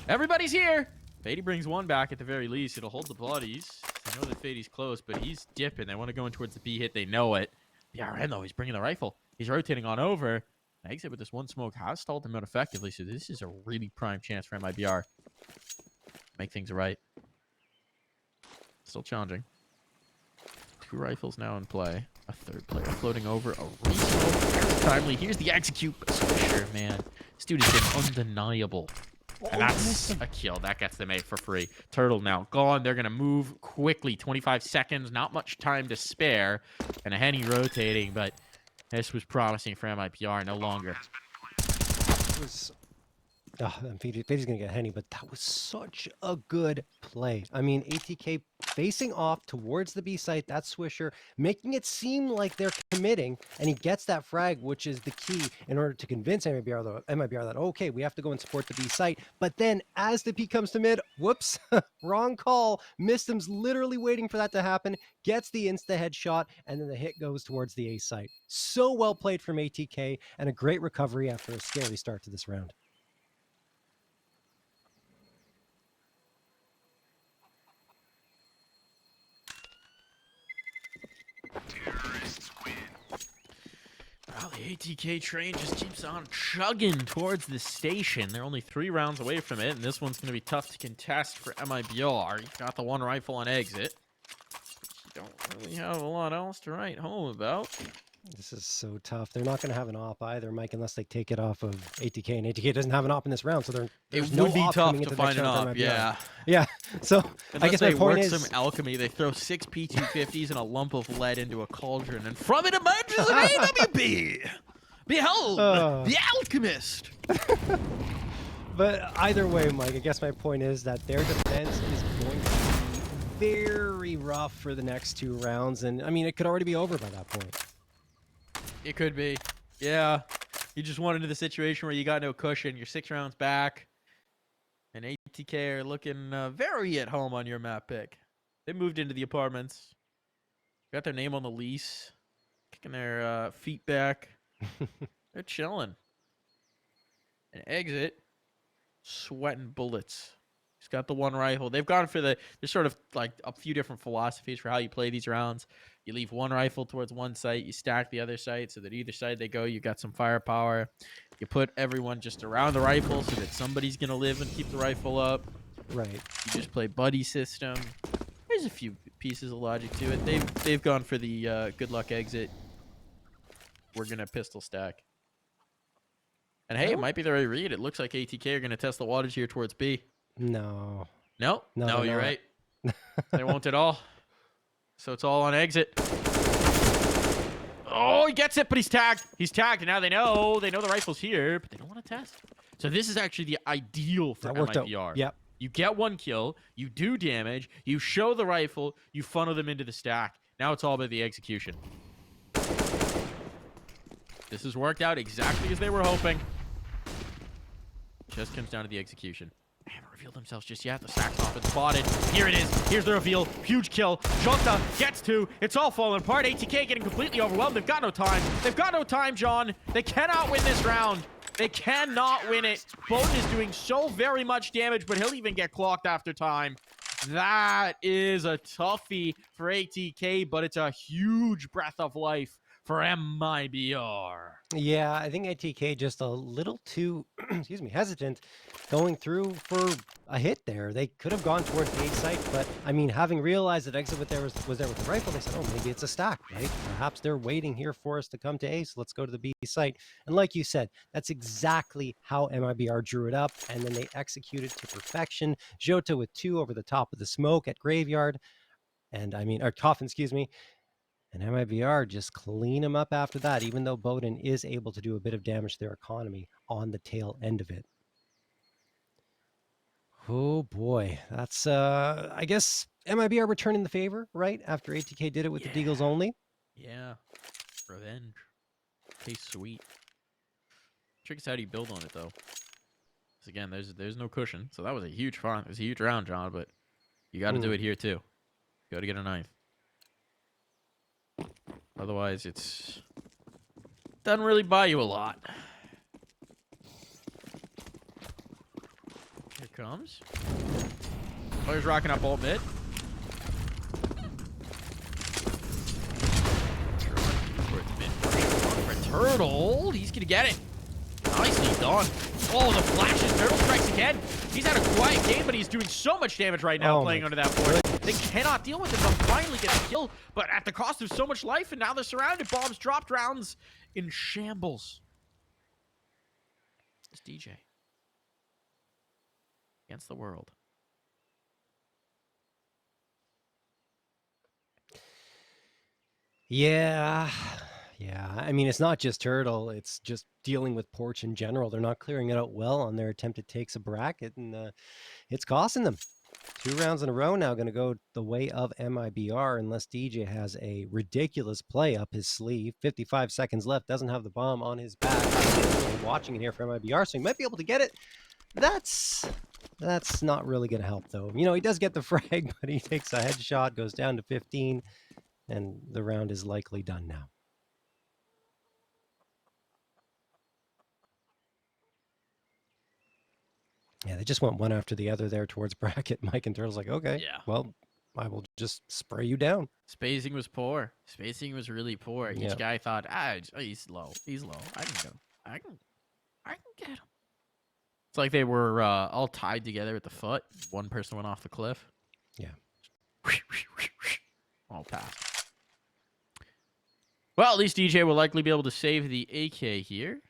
Everybody's here. Fady brings one back at the very least. It'll hold the bodies. I know that Fady's close, but he's dipping. They want to go in towards the B hit. They know it. BRN, though, he's bringing the rifle. He's rotating on over. Exit with this one smoke has stalled him out effectively, so this is a really prime chance for MIBR. Make things right. Still challenging. 2 rifles now in play. A 3rd player floating over. A resmoke. Timely. Here's the execute. Swisher, man. This dude has been undeniable. And that's a kill. That gets them A for free. Turtle now gone. They're going to move quickly. 25 seconds. Not much time to spare. And a Henny rotating, but this was promising for MIBR. No longer. Oh, and Fadi's gonna get Henny, but that was such a good play. I mean, ATK facing off towards the B site, that's Swisher, making it seem like they're committing, and he gets that frag, which is the key in order to convince MIBR that, okay, we have to go and support the B site. But then as the P comes to mid, whoops, wrong call. MisteM's literally waiting for that to happen, gets the insta-headshot, and then the hit goes towards the A site. So well played from ATK, and a great recovery after a scary start to this round. Well, the ATK train just keeps on chugging towards the station. They're only 3 rounds away from it, and this one's going to be tough to contest for MIBR. You've got the 1 rifle on exit. You don't really have a lot else to write home about. This is so tough. They're not going to have an op either, Mike, unless they take it off of ATK, and ATK doesn't have an op in this round, so there's no op coming into the next round. Yeah. Yeah, so unless I guess my point is... some alchemy, they throw 6 P250s and a lump of lead into a cauldron, and from it emerges an AWP! Behold, the alchemist! But either way, Mike, I guess my point is that their defense is going to be very rough for the next 2 rounds, and I mean, it could already be over by that point. It could be. Yeah. You just went into the situation where you got no cushion. You're 6 rounds back. And ATK are looking very at home on your map pick. They moved into the apartments. Got their name on the lease. Kicking their feet back. They're chilling. And exit. Sweating bullets. He's got the 1 rifle. They've gone for there's sort of like a few different philosophies for how you play these rounds. You leave 1 rifle towards 1 site. You stack the other site so that either side they go, you got some firepower. You put everyone just around the rifle so that somebody's going to live and keep the rifle up. Right. You just play buddy system. There's a few pieces of logic to it. They've gone for the good luck exit. We're going to pistol stack. And hey, it might be the right read. It looks like ATK are going to test the wattage here towards B. No. No, you're right. They won't at all. So it's all on exit. Oh, he gets it, but he's tagged. He's tagged, and now they know the rifle's here, but they don't want to test. So this is actually the ideal for MIBR. Yep. You get 1 kill, you do damage, you show the rifle, you funnel them into the stack. Now it's all about the execution. This has worked out exactly as they were hoping. Just comes down to the execution. They haven't revealed themselves just yet. The stack's off and spotted. Here it is. Here's the reveal. Huge kill. JOTA gets 2. It's all falling apart. ATK getting completely overwhelmed. They've got no time. They've got no time, John. They cannot win this round. They cannot win it. Bowden is doing so very much damage, but he'll even get clocked after time. That is a toughie for ATK, but it's a huge breath of life for MIBR. Yeah, I think ATK just a little too, excuse me, hesitant going through for a hit there. They could have gone towards the A site, but I mean, having realized that exit was there with the rifle, they said, oh, maybe it's a stack, right? Perhaps they're waiting here for us to come to A, so let's go to the B site. And like you said, that's exactly how MIBR drew it up, and then they executed to perfection. JOTA with 2 over the top of the smoke at Graveyard, and I mean, or Coffin, excuse me. And MIBR just clean them up after that, even though Bowden is able to do a bit of damage to their economy on the tail end of it. Oh boy, that's I guess MIBR returning the favor, right? After ATK did it with the Deagles only. Yeah. Revenge. Tastes sweet. Trick is how do you build on it though? Because again, there's no cushion. So that was a huge fun. It was a huge round, John, but you gotta do it here too. You gotta get a 9th. Otherwise, it's doesn't really buy you a lot. Here comes. Player's rocking up alt mid. For Turtle, he's gonna get it. Nicely done. Oh, the flashes. Turtle strikes again. He's had a quiet game, but he's doing so much damage right now playing under that board. They cannot deal with him. They'll finally get the kill, but at the cost of so much life, and now they're surrounded. Bombs dropped, rounds in shambles. It's DJ. Against the world. Yeah. Yeah, I mean, it's not just Turtle, it's just dealing with Porch in general. They're not clearing it out well on their attempt to take a bracket, and it's costing them. 2 rounds in a row now going to go the way of MIBR unless DJ has a ridiculous play up his sleeve. 55 seconds left, doesn't have the bomb on his back. Really watching it here for MIBR, so he might be able to get it. That's not really going to help, though. You know, he does get the frag, but he takes a headshot, goes down to 15, and the round is likely done now. Yeah, they just went one after the other there towards bracket. Mike and Turtle's like, okay, Yeah. well, I will just spray you down. Spacing was poor. Spacing was really poor. Each guy thought, he's low. He's low. I can get him. I can get him. It's like they were all tied together at the foot. One person went off the cliff. Yeah. All passed. Well, at least DJ will likely be able to save the AK here.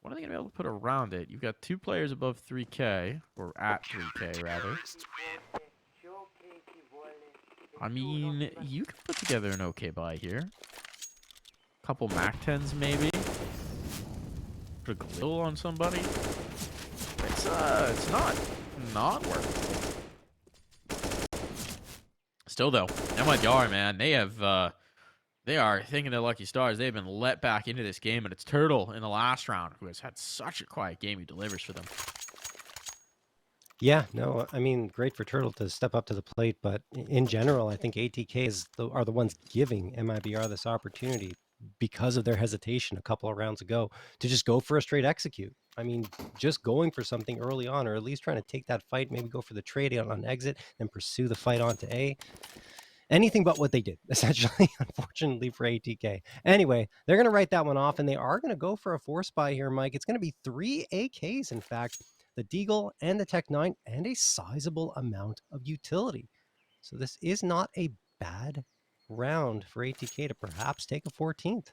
What are they going to be able to put around it? You've got 2 players above 3K, or at 3K, rather. I mean, you can put together an okay buy here. Couple MAC-10s, maybe. Put a glill on somebody. It's not worth it. Still, though, MIBR, man, they are thinking they're lucky stars. They've been let back into this game, and it's Turtle in the last round, who has had such a quiet game, who delivers for them. Yeah, no, I mean, great for Turtle to step up to the plate, but in general, I think ATK are the ones giving MIBR this opportunity because of their hesitation a couple of rounds ago to just go for a straight execute. I mean, just going for something early on, or at least trying to take that fight, maybe go for the trade on exit, then pursue the fight onto A. Anything but what they did, essentially, unfortunately for ATK. Anyway, they're going to write that one off, and they are going to go for a force buy here, Mike. It's going to be 3 AKs, in fact, the Deagle and the Tech 9, and a sizable amount of utility. So this is not a bad round for ATK to perhaps take a 14th.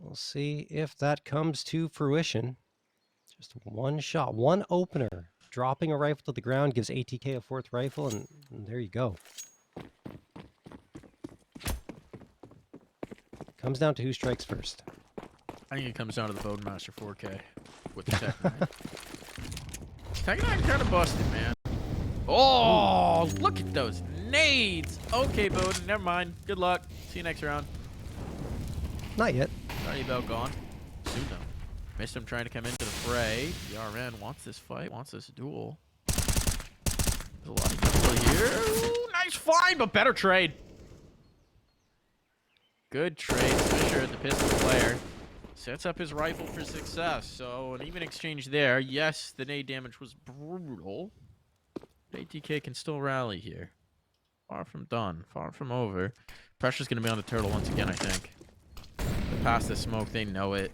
We'll see if that comes to fruition. Just one shot, one opener. Dropping a rifle to the ground gives ATK a 4th rifle, and there you go. Comes down to who strikes first. I think it comes down to the Bodemaster 4K with the Tech 9. Tech 9 kind of busted, man. Oh, look at those nades. Okay, Bowden, never mind. Good luck. See you next round. Not yet. Sorry about gone. Soon, though. MisteM trying to come into the fray. The RN wants this fight, wants this duel. There's a lot of people here. Ooh, nice find, but better trade. Good trade. Swisher, the pistol player, sets up his rifle for success. So an even exchange there. Yes, the nade damage was brutal. ATK can still rally here. Far from done. Far from over. Pressure's going to be on the Turtle once again, I think. They're past the smoke. They know it.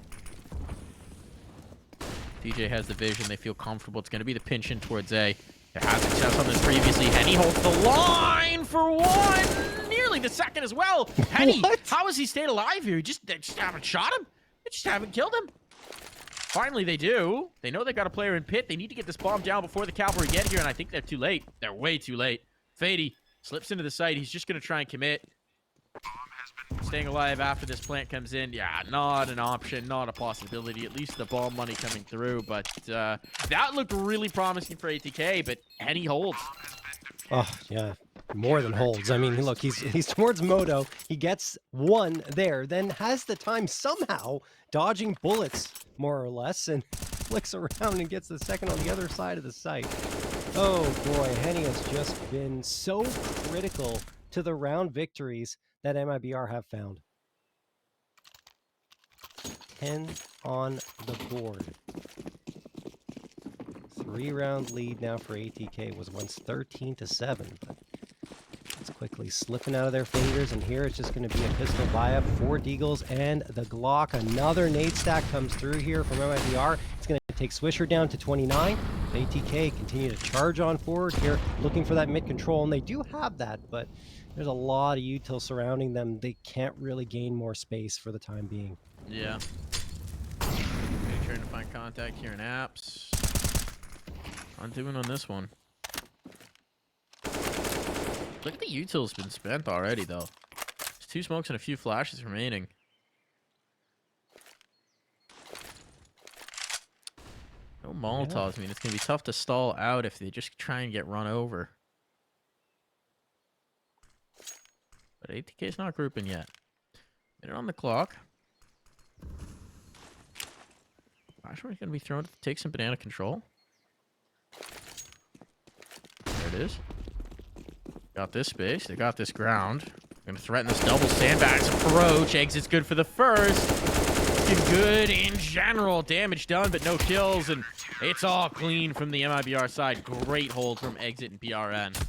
DJ has the vision. They feel comfortable. It's going to be the pinch in towards A. They had success on this previously. Henny holds the line for 1. Nearly the second as well. Henny, how has he stayed alive here? They just haven't shot him. They just haven't killed him. Finally, they do. They know they've got a player in pit. They need to get this bomb down before the cavalry get here, and I think they're too late. They're way too late. Fady slips into the site. He's just going to try and commit. Staying alive after this plant comes in. Yeah, not an option, not a possibility. At least the bomb money coming through, but that looked really promising for ATK, but Henny holds. Oh, yeah. More than holds. I mean, look, he's towards Moto. He gets 1 there, then has the time somehow dodging bullets, more or less, and flicks around and gets the second on the other side of the site. Oh, boy. Henny has just been so critical to the round victories that MIBR have found. 10 on the board. 3-round lead now for ATK. Was once 13-7, but it's quickly slipping out of their fingers, and here it's just going to be a pistol buy-up for Deagles and the Glock. Another nade stack comes through here from MIBR. It's going to take Swisher down to 29. ATK continue to charge on forward here, looking for that mid control, and they do have that, but there's a lot of util surrounding them. They can't really gain more space for the time being. Yeah. Trying to find contact here in apps. I'm doing on this one. Look at the util's been spent already, though. There's 2 smokes and a few flashes remaining. No Molotovs. I mean, it's going to be tough to stall out if they just try and get run over. But ATK's not grouping yet. Minute on the clock. Flashman's going to be thrown to take some banana control. There it is. Got this space. They got this ground. Going to threaten this double sandbags approach. Exit's good for the first. Looking good in general. Damage done, but no kills. And it's all clean from the MIBR side. Great hold from Exit and PRN.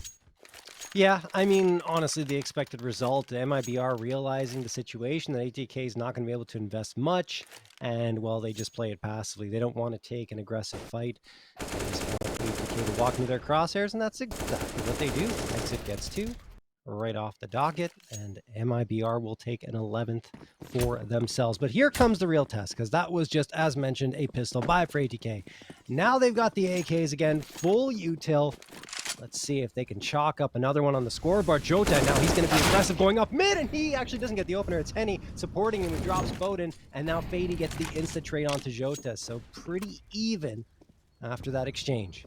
Yeah, I mean, honestly, the expected result, MIBR realizing the situation that ATK is not going to be able to invest much, and, well, they just play it passively. They don't want to take an aggressive fight. They just want ATK to walk into their crosshairs, and that's exactly what they do. Exit gets 2 right off the docket, and MIBR will take an 11th for themselves. But here comes the real test, because that was just, as mentioned, a pistol buy for ATK. Now they've got the AKs again, full util. Let's see if they can chalk up another one on the scoreboard. Jota, now he's going to be aggressive going up mid, and he actually doesn't get the opener. It's Henny supporting him. He drops Bowden, and now Fady gets the insta-trade onto Jota. So pretty even after that exchange.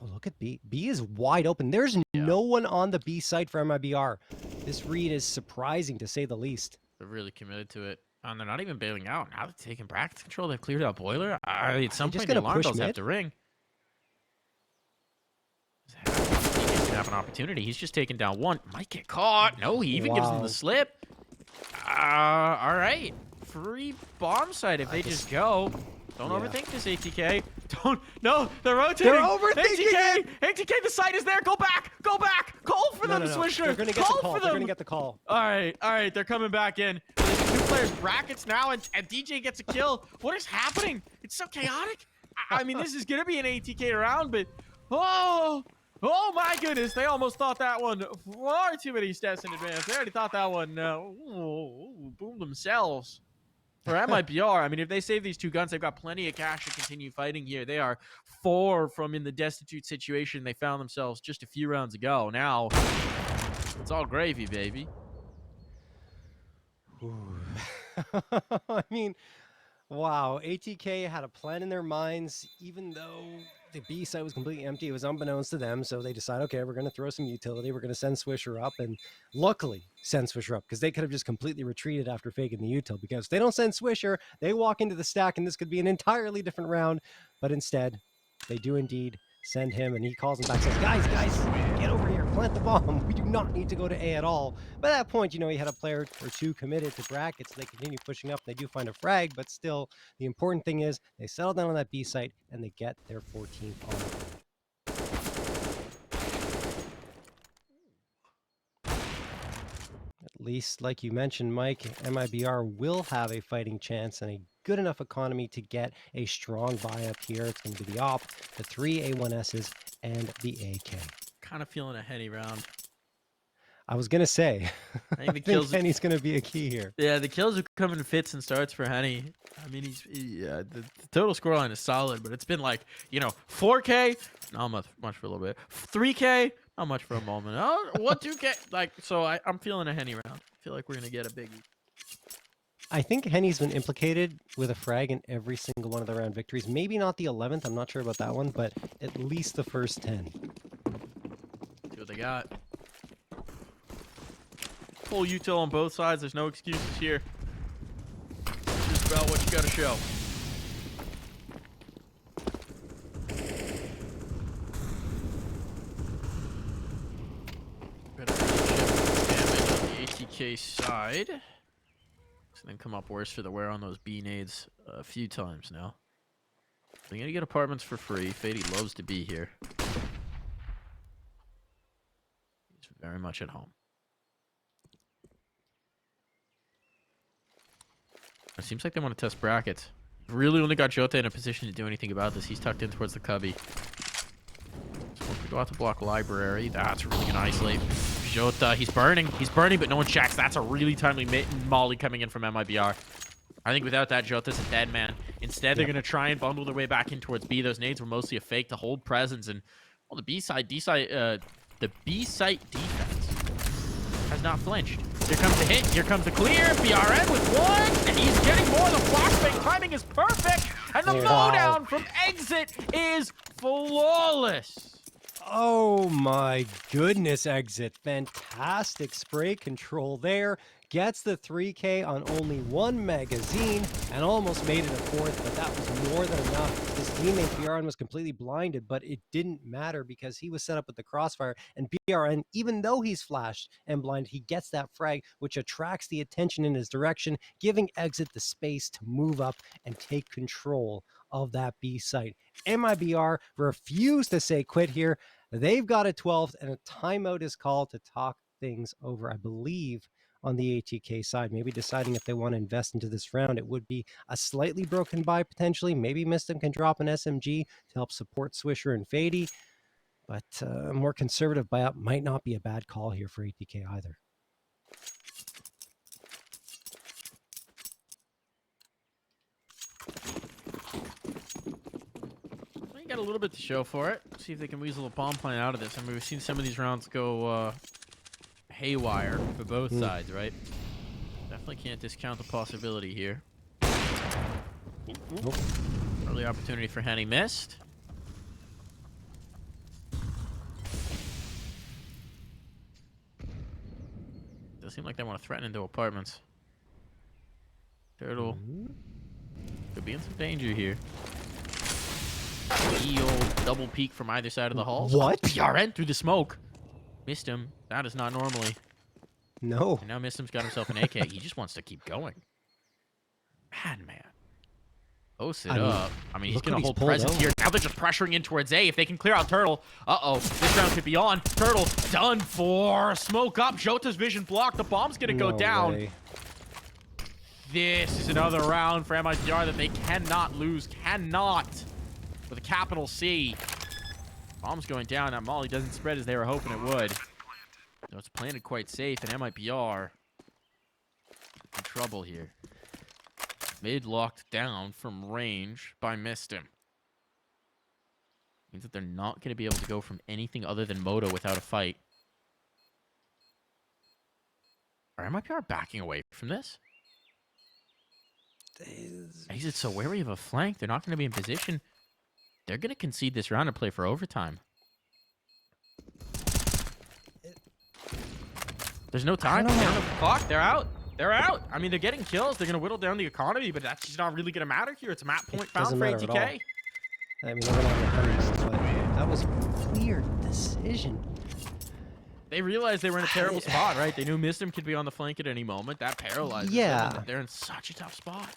Oh, look at B. B is wide open. There's no one on the B side for MIBR. This read is surprising, to say the least. They're really committed to it. And they're not even bailing out. Now they're taking bracket control. They've cleared out boiler. At some point, the alarm bells have to ring. He's going to have an opportunity. He's just taken down 1. Might get caught. No, he even gives them the slip. All right. Free bomb site if they just go. Don't overthink this, ATK. Don't. No, they're rotating. They're overthinking ATK. ATK, the site is there. Go back. Go back. Call for them, Swisher. They're going to get the call. For them. They're going to get the call. All right. They're coming back in. There's 2 players brackets now, and DJ gets a kill. What is happening? It's so chaotic. I mean, this is going to be an ATK round, but oh my goodness. They almost thought that one far too many steps in advance. They already thought that one boomed themselves. For MIBR, I mean, if they save these 2 guns, they've got plenty of cash to continue fighting here. They are 4 from in the destitute situation they found themselves just a few rounds ago. Now, it's all gravy, baby. I mean, wow. ATK had a plan in their minds, even though the B site was completely empty. It was unbeknownst to them, so they decided, okay, we're going to throw some utility. We're going to send Swisher up, and luckily send Swisher up, because they could have just completely retreated after faking the util, because if they don't send Swisher, they walk into the stack, and this could be an entirely different round. But instead, they do indeed send him, and he calls them back, says, guys, get over here, plant the bomb. We do not need to go to A at all. By that point, you know, he had a player or 2 committed to brackets. They continue pushing up. They do find a frag, but still, the important thing is they settle down on that B site, and they get their 14th on. At least, like you mentioned, Mike, MIBR will have a fighting chance and a good enough economy to get a strong buy up here. It's going to be the AWP, the 3 A1Ss, and the AK. Kind of feeling a Henny round. I was going to say, I think Henny's going to be a key here. Yeah, the kills are coming in fits and starts for Henny. I mean, the total scoreline is solid, but it's been like, 4K, not much for a little bit. 3K, not much for a moment. Oh, what 2K? So I'm feeling a Henny round. I feel like we're going to get a biggie. I think Henny's been implicated with a frag in every single one of the round victories. Maybe not the 11th. I'm not sure about that one, but at least the first 10. See what they got. Full util on both sides. There's no excuses here. Just about what you got to show. Better damage on the ATK side. And then come up worse for the wear on those B nades a few times now. They're going to get apartments for free. Fady loves to be here. He's very much at home. It seems like they want to test brackets. Really only got Jota in a position to do anything about this. He's tucked in towards the cubby. So if we go out to block library, that's really going to isolate Jota, he's burning, but no one checks. That's a really timely molly coming in from MIBR. I think without that, Jota's a dead man. Instead, they're going to try and bundle their way back in towards B. Those nades were mostly a fake to hold presence, and well, the B site defense has not flinched. Here comes the hit, here comes the clear. BRN with one, and he's getting more. The flashbang timing is perfect, and the mowdown from Exit is flawless. Oh my goodness, Exit. Fantastic spray control there. Gets the 3K on only one magazine and almost made it a fourth, but that was more than enough. His teammate BRN was completely blinded, but it didn't matter because he was set up with the crossfire, and BRN, even though he's flashed and blind, he gets that frag, which attracts the attention in his direction, giving Exit the space to move up and take control of that B site. MIBR refused to say quit here. They've got a 12th, and a timeout is called to talk things over, I believe, on the ATK side, maybe deciding if they want to invest into this round. It would be a slightly broken buy potentially. Maybe MisteM can drop an SMG to help support Swisher and Fady, but a more conservative buyout might not be a bad call here for ATK either. You got a little bit to show for it. See if they can weasel a bomb plan out of this. I mean, we've seen some of these rounds go haywire for both sides, right? Definitely can't discount the possibility here. Early opportunity for Henny missed. Does seem like they want to threaten into apartments. Turtle could be in some danger here. Old double peek from either side of the halls. What? PRN through the smoke. MisteM. That is not normally. No. And now MisteM's got himself an AK. He just wants to keep going. Man. Post it up. I mean, he's going to hold presence here. Now they're just pressuring in towards A. If they can clear out Turtle. Uh-oh. This round could be on. Turtle done for. Smoke up. Jota's vision blocked. The bomb's going to go down. Way. This is another round for MIBR that they cannot lose. Cannot. With a capital C. Bomb's going down. That molly doesn't spread as they were hoping it would. So it's planted quite safe, and MIBR in trouble here. Mid locked down from range by MisteM. Means that they're not going to be able to go from anything other than Moto without a fight. Are MIBR backing away from this? Exit's so wary of a flank. They're not going to be in position. They're going to concede this round and play for overtime. There's no time. They don't have the clock. They're out. They're out. I mean, they're getting kills. They're going to whittle down the economy, but that's just not really going to matter here. It's a map point found for ATK. I mean, they're going to have the that was a weird decision. They realized they were in a terrible spot, right? They knew MisteM could be on the flank at any moment. That paralyzes them. They're in such a tough spot.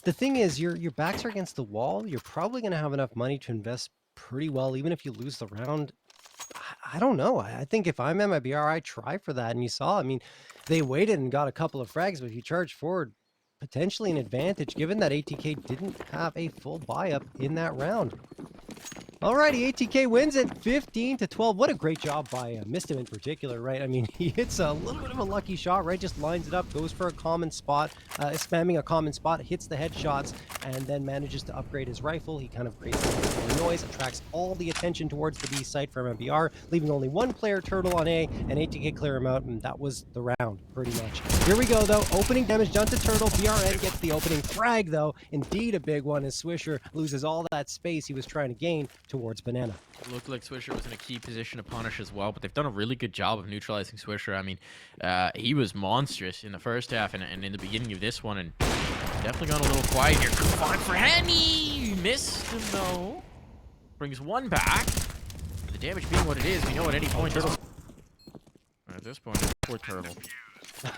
The thing is, your backs are against the wall. You're probably going to have enough money to invest pretty well, even if you lose the round. I don't know. I think if I'm MIBR, I try for that. And you saw, I mean, they waited and got a couple of frags, but if you charge forward, potentially an advantage, given that ATK didn't have a full buy-up in that round. Alrighty, ATK wins it 15-12. What a great job by MisteM in particular, right? I mean, he hits a little bit of a lucky shot, right? Just lines it up, goes for a common spot, spamming a common spot, hits the headshots, and then manages to upgrade his rifle. He kind of creates a noise, attracts all the attention towards the B site for MIBR, leaving only one player Turtle on A, and ATK clear him out, and that was the round, pretty much. Here we go, though. Opening damage done to Turtle. BRN gets the opening frag, though. Indeed a big one, as Swisher loses all that space he was trying to gain towards Banana. It looked like Swisher was in a key position to punish as well, but they've done a really good job of neutralizing Swisher. I mean, he was monstrous in the first half and in the beginning of this one, and definitely gone a little quiet here. Good find for Henny! Missed him, though. Brings one back. The damage being what it is, we know at any point Turtle... At this point, it's poor Turtle.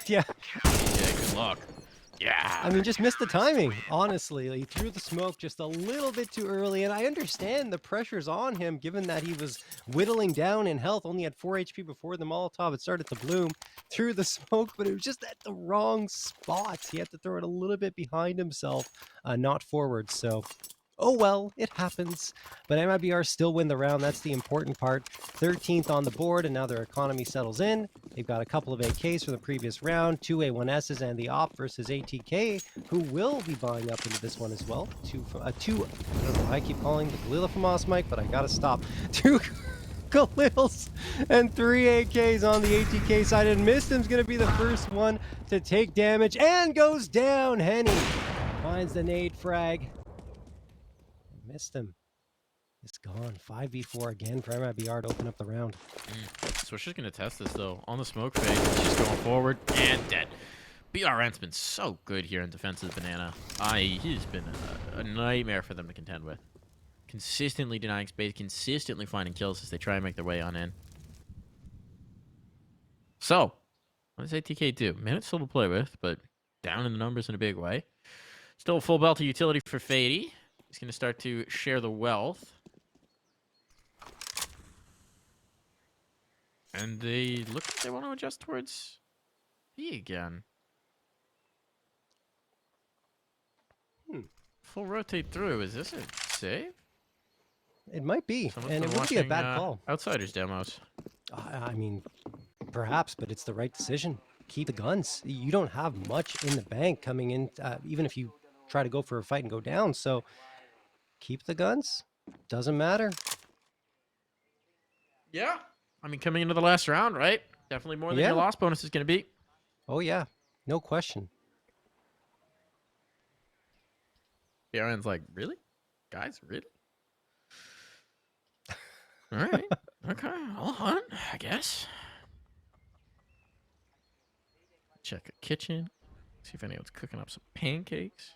Yeah. Yeah, good luck. Yeah. I mean, just missed the timing, honestly. He threw the smoke just a little bit too early, and I understand the pressure's on him, given that he was whittling down in health, only had 4 HP before the Molotov. It started to bloom. Threw the smoke, but it was just at the wrong spot. He had to throw it a little bit behind himself, not forward. So, Oh well, it happens. But MIBR still win the round. That's the important part. 13th on the board, and now their economy settles in. They've got a couple of AKs from the previous round, 2 A1Ss and the op versus Atk, who will be buying up into this one as well. I don't know why I keep calling the Galila from Mic, but I gotta stop. 2 Galils and 3 AKs on the Atk side, and MisteM's gonna be the first one to take damage and goes down. Henny finds the nade frag. MisteM is gone. 5v4 again for MIBR to open up the round. Swisher's going to test this, though. On the smoke phase, she's going forward and dead. BRN's been so good here in defensive banana. He's been a nightmare for them to contend with. Consistently denying space, consistently finding kills as they try and make their way on in. So, what does ATK do? Minutes still to play with, but down in the numbers in a big way. Still a full belt of utility for Fady. He's going to start to share the wealth. And they look like they want to adjust towards B again. Full rotate through. Is this a save? It might be, and it would be a bad call. Outsiders demos. I mean, perhaps, but it's the right decision. Keep the guns. You don't have much in the bank coming in, even if you try to go for a fight and go down. So keep the guns. Doesn't matter. Yeah. I mean, coming into the last round, right? Definitely more than your loss bonus is going to be. Oh, yeah. No question. Aaron's like, really? Guys, really? All right. Okay. I'll hunt, I guess. Check a kitchen. See if anyone's cooking up some pancakes.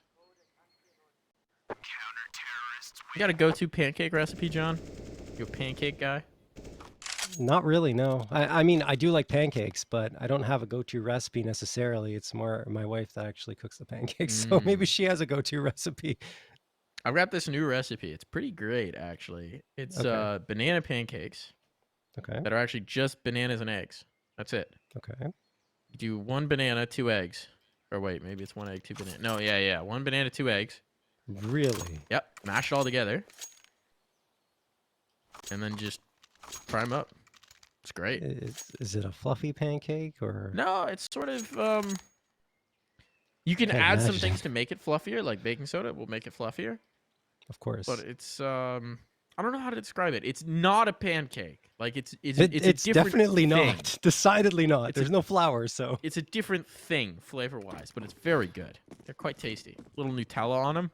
You got a go-to pancake recipe, John? You a pancake guy? Not really, no. I mean, I do like pancakes, but I don't have a go-to recipe necessarily. It's more my wife that actually cooks the pancakes, so maybe she has a go-to recipe. I got this new recipe. It's pretty great, actually. It's banana pancakes. Okay. That are actually just bananas and eggs. That's it. Okay. You do 1 banana, 2 eggs. Or wait, maybe it's 1 egg, 2 banana. No, yeah. 1 banana, 2 eggs. Really? Yep. Mash it all together. And then just fry them up. It's great. Is it a fluffy pancake or? No, it's sort of you can add some things to make it fluffier, like baking soda will make it fluffier. Of course. But it's I don't know how to describe it. It's not a pancake. Like it's definitely not. Decidedly not. There's no flour, so it's a different thing flavor-wise, but it's very good. They're quite tasty. Little Nutella on them.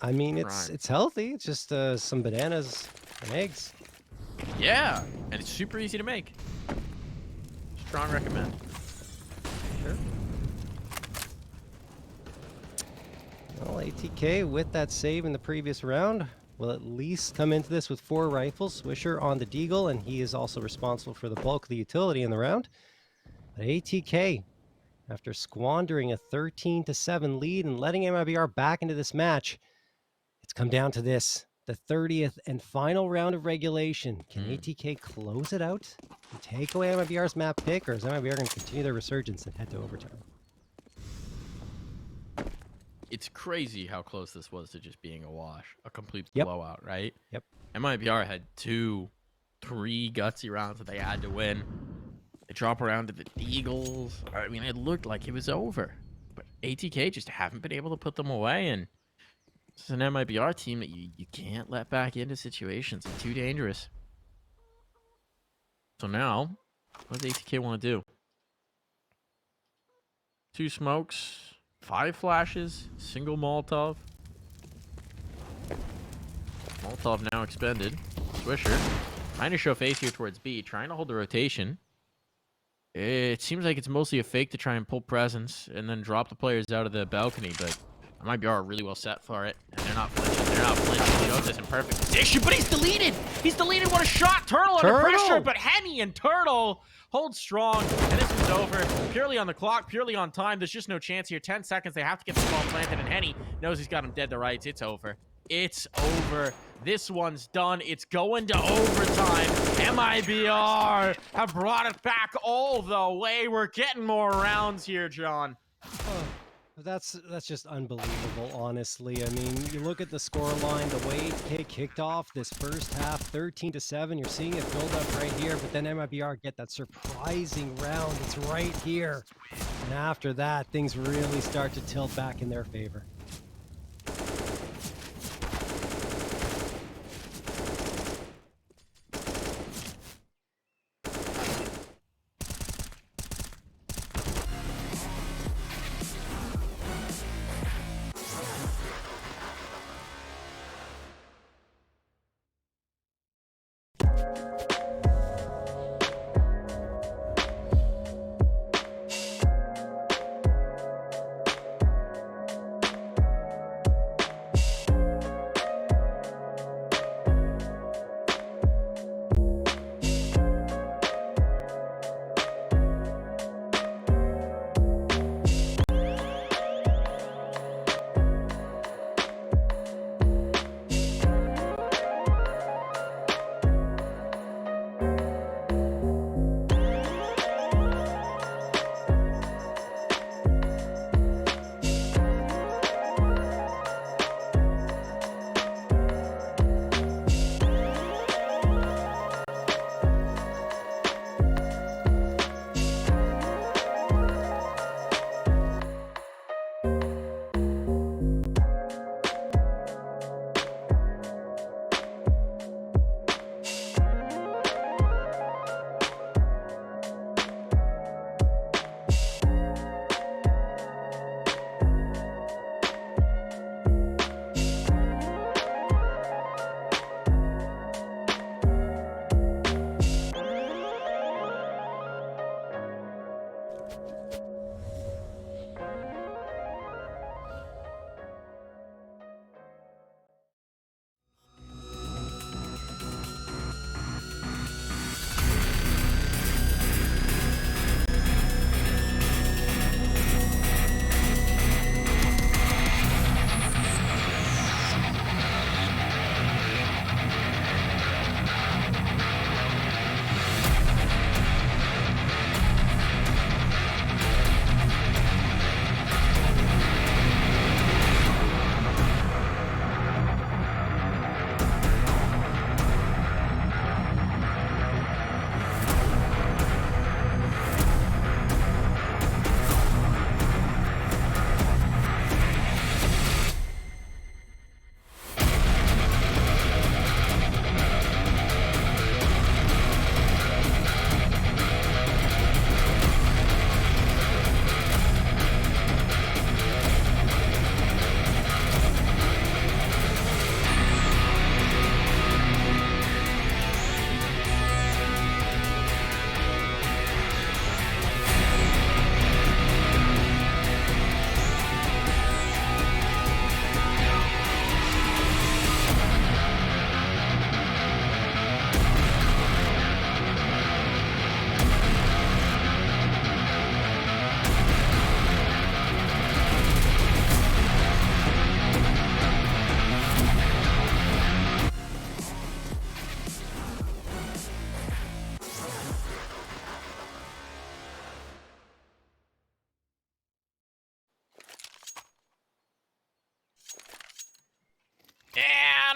I mean, it's healthy. It's just some bananas and eggs. Yeah, and it's super easy to make. Strong recommend. Sure. Well, ATK with that save in the previous round will at least come into this with 4 rifles. Swisher on the Deagle, and he is also responsible for the bulk of the utility in the round. But ATK, after squandering a 13-7 lead and letting MIBR back into this match, it's come down to this. The 30th and final round of regulation. Can ATK close it out and take away MIBR's map pick, or is MIBR going to continue their resurgence and head to overtime? It's crazy how close this was to just being a wash, a complete blowout, right? Yep. MIBR had 2, 3 gutsy rounds that they had to win. They drop around to the Eagles. I mean, it looked like it was over, but ATK just haven't been able to put them away, and it's an MIBR team that you can't let back into situations. It's too dangerous. So now, what does ATK want to do? 2 smokes, 5 flashes, single Molotov. Molotov now expended. Swisher trying to show face here towards B, trying to hold the rotation. It seems like it's mostly a fake to try and pull presence and then drop the players out of the balcony, but MIBR are really well set for it, and they're not flinching. They're not flinching. JOTA's in perfect position, but he's deleted. He's deleted. What a shot. Turtle under pressure, but Henny and Turtle hold strong, and this is over. Purely on the clock, purely on time. There's just no chance here. 10 seconds. They have to get the ball planted, and Henny knows he's got him dead to rights. It's over. It's over. This one's done. It's going to overtime. MIBR have brought it back all the way. We're getting more rounds here, John. That's just unbelievable, honestly. I mean, you look at the score line, the way ATK kicked off this first half, 13-7. You're seeing it build up right here, but then MIBR get that surprising round. It's right here. And after that, things really start to tilt back in their favor.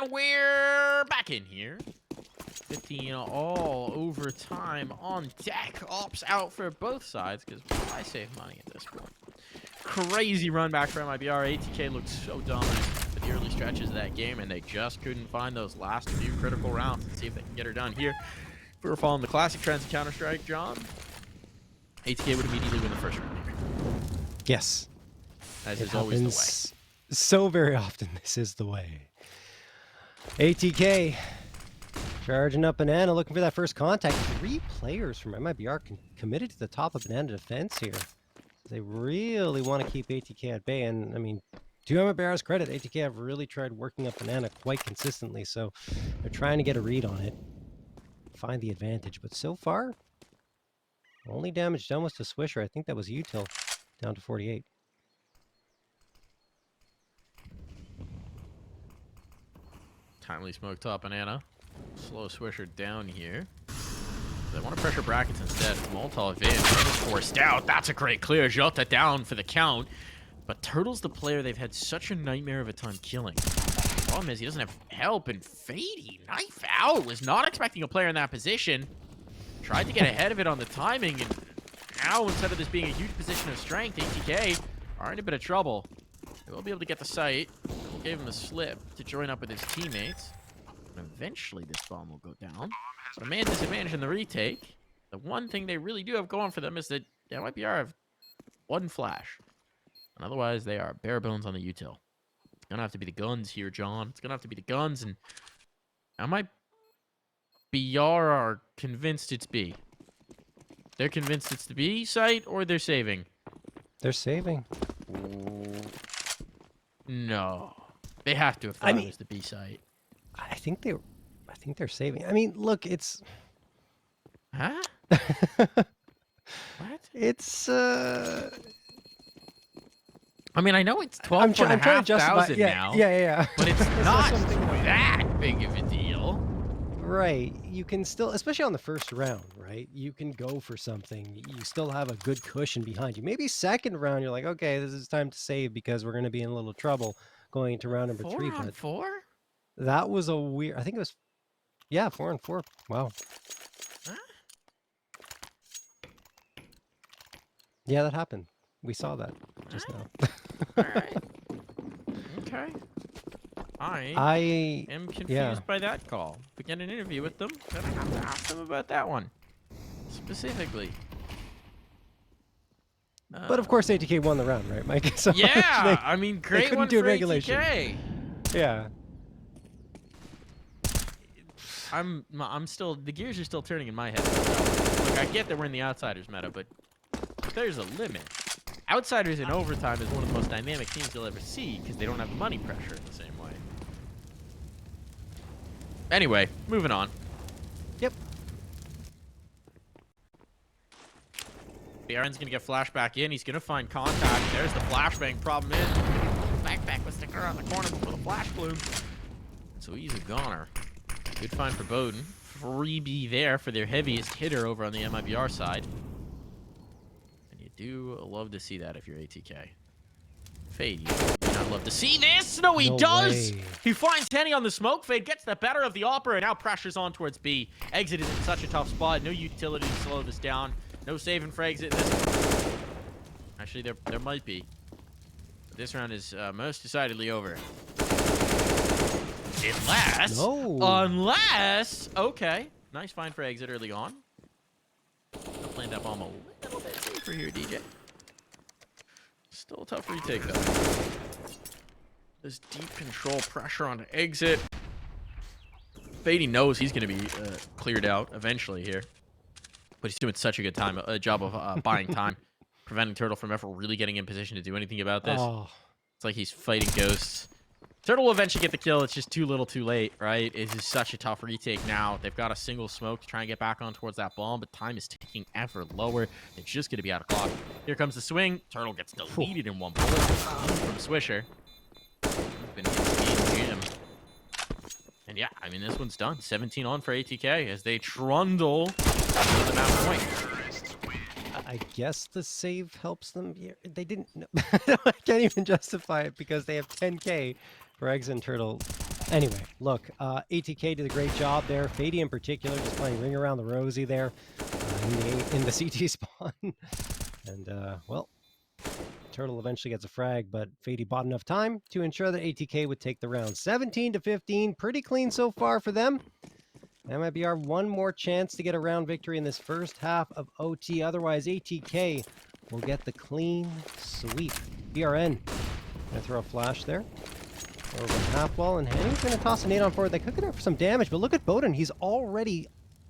And we're back in here. 15 all overtime on deck. Ops out for both sides because I save money at this point. Crazy run back for MIBR. ATK looked so dominant for the early stretches of that game, and they just couldn't find those last few critical rounds. Let's see if they can get her done here. If we were following the classic trends of Counter-Strike, John, ATK would immediately win the first round here. Yes. As is always the way. So very often, this is the way. ATK charging up Banana, looking for that first contact. 3 players from MIBR committed to the top of Banana defense here. They really want to keep ATK at bay, and I mean, to MIBR's credit, ATK have really tried working up Banana quite consistently, so they're trying to get a read on it, find the advantage. But so far, only damage done was to Swisher. I think that was util, down to 48. Timely smoke top Banana. Slow Swisher down here. They want to pressure brackets instead. Molotov in. Forced out. That's a great clear. JOTA down for the count. But Turtle's the player they've had such a nightmare of a time killing. The problem is he doesn't have help, and Fady, knife out, was not expecting a player in that position. Tried to get ahead of it on the timing, and now instead of this being a huge position of strength, ATK are in a bit of trouble. They will be able to get the site. Gave him the slip to join up with his teammates. And eventually this bomb will go down. But a man disadvantage in the retake. The one thing they really do have going for them is that MIBR have one flash. And otherwise, they are bare bones on the util. It's going to have to be the guns here, John. It's going to have to be the guns. And MIBR are convinced it's B. They're convinced it's the B site, or they're saving? They're saving. No. They have to have thought it was the B site. I think they're saving. I mean, look, it's... Huh? What? It's, I mean, I know it's 12,500 now. Yeah. But it's not that big of a deal. Right. You can still, especially on the first round, right? You can go for something. You still have a good cushion behind you. Maybe second round, you're like, okay, this is time to save because we're going to be in a little trouble going into round number 3. But 4-on-4? That was a weird, I think it was, yeah, 4-on-4. Wow. Huh? Yeah, that happened. We saw that just now. All right. Okay. I am confused by that call. Begin an interview with them. Then I have to ask them about that one specifically. But of course, ATK won the round, right, Mike? So yeah, I mean, great one for regulation. ATK. Yeah. I'm still, the gears are still turning in my head. Look, I get that we're in the Outsiders meta, but there's a limit. Outsiders in overtime is one of the most dynamic teams you'll ever see because they don't have the money pressure in the same way. Anyway, moving on. Yep. BRN's going to get flashback in. He's going to find contact. There's the flashbang. Problem is, backpack was sticking around the corner before the flash bloom. So he's a goner. Good find for Bowden. Freebie there for their heaviest hitter over on the MIBR side. And you do love to see that if you're ATK. Fade, you do not love to see this. No, he does. Way. He finds Henny on the smoke. Fade gets the better of the Opera and now pressures on towards B. Exit is in such a tough spot. No utility to slow this down. No saving for exit. Actually, there might be. But this round is most decidedly over. Unless, okay. Nice find for exit early on. Playing that bomb a little bit safer here, DJ. Still a tough retake, though. This deep control pressure on exit. Fady knows he's going to be cleared out eventually here. But he's doing such a good job of buying time. Preventing Turtle from ever really getting in position to do anything about this. Oh. It's like he's fighting ghosts. Turtle will eventually get the kill. It's just too little too late, right? It is such a tough retake now. They've got a single smoke to try and get back on towards that bomb, but time is ticking ever lower. It's just going to be out of clock. Here comes the swing. Turtle gets deleted in one bullet from Swisher. Been gym. And yeah, I mean, this one's done. 17 on for ATK as they trundle to the map point. I guess the save helps them. They didn't. No. I can't even justify it because they have 10k for Eggs and Turtle. Anyway, look, ATK did a great job there. Fady in particular, just playing ring around the rosy there in the CT spawn. And well, Turtle eventually gets a frag, but Fady bought enough time to ensure that ATK would take the round. 17-15, pretty clean so far for them. MIBR one more chance to get a round victory in this first half of OT. Otherwise, ATK will get the clean sweep. BRN gonna throw a flash there. Over half wall, and Henny's gonna toss a nade on forward. They could get it for some damage, but look at Bowden. He's already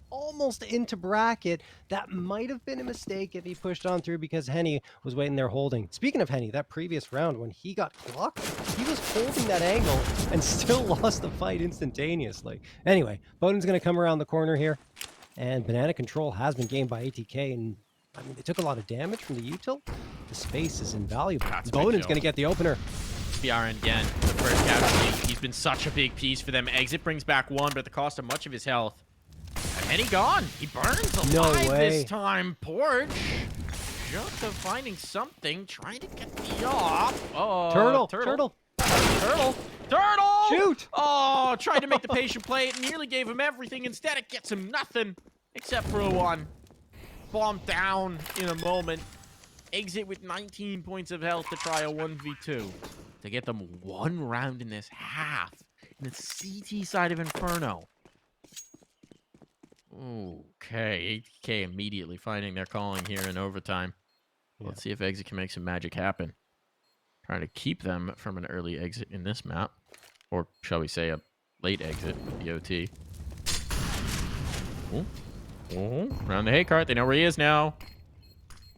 almost into bracket. That might have been a mistake if he pushed on through because Henny was waiting there holding. Speaking of Henny, that previous round when he got clocked, he was holding that angle and still lost the fight instantaneously. Anyway, Bowden's going to come around the corner here, and banana control has been gained by ATK, and I mean, they took a lot of damage from the util. The space is invaluable. Bowden's going to get the opener. BRN again, the first casualty. He's been such a big piece for them. Exit brings back one, but at the cost of much of his health. And he gone. He burns alive this time. Porch Jota finding something, trying to get the off. Oh, Turtle! Shoot! Oh, tried to make the patient play. It nearly gave him everything. Instead, it gets him nothing except for a 1. Bomb down in a moment. Exit with 19 points of health to try a 1v2 to get them 1 round in this half in the CT side of Inferno. Okay, ATK immediately finding their calling here in overtime. Yeah. Let's see if Exit can make some magic happen. Trying to keep them from an early exit in this map. Or shall we say a late exit with the OT. Around the hay cart. They know where he is now.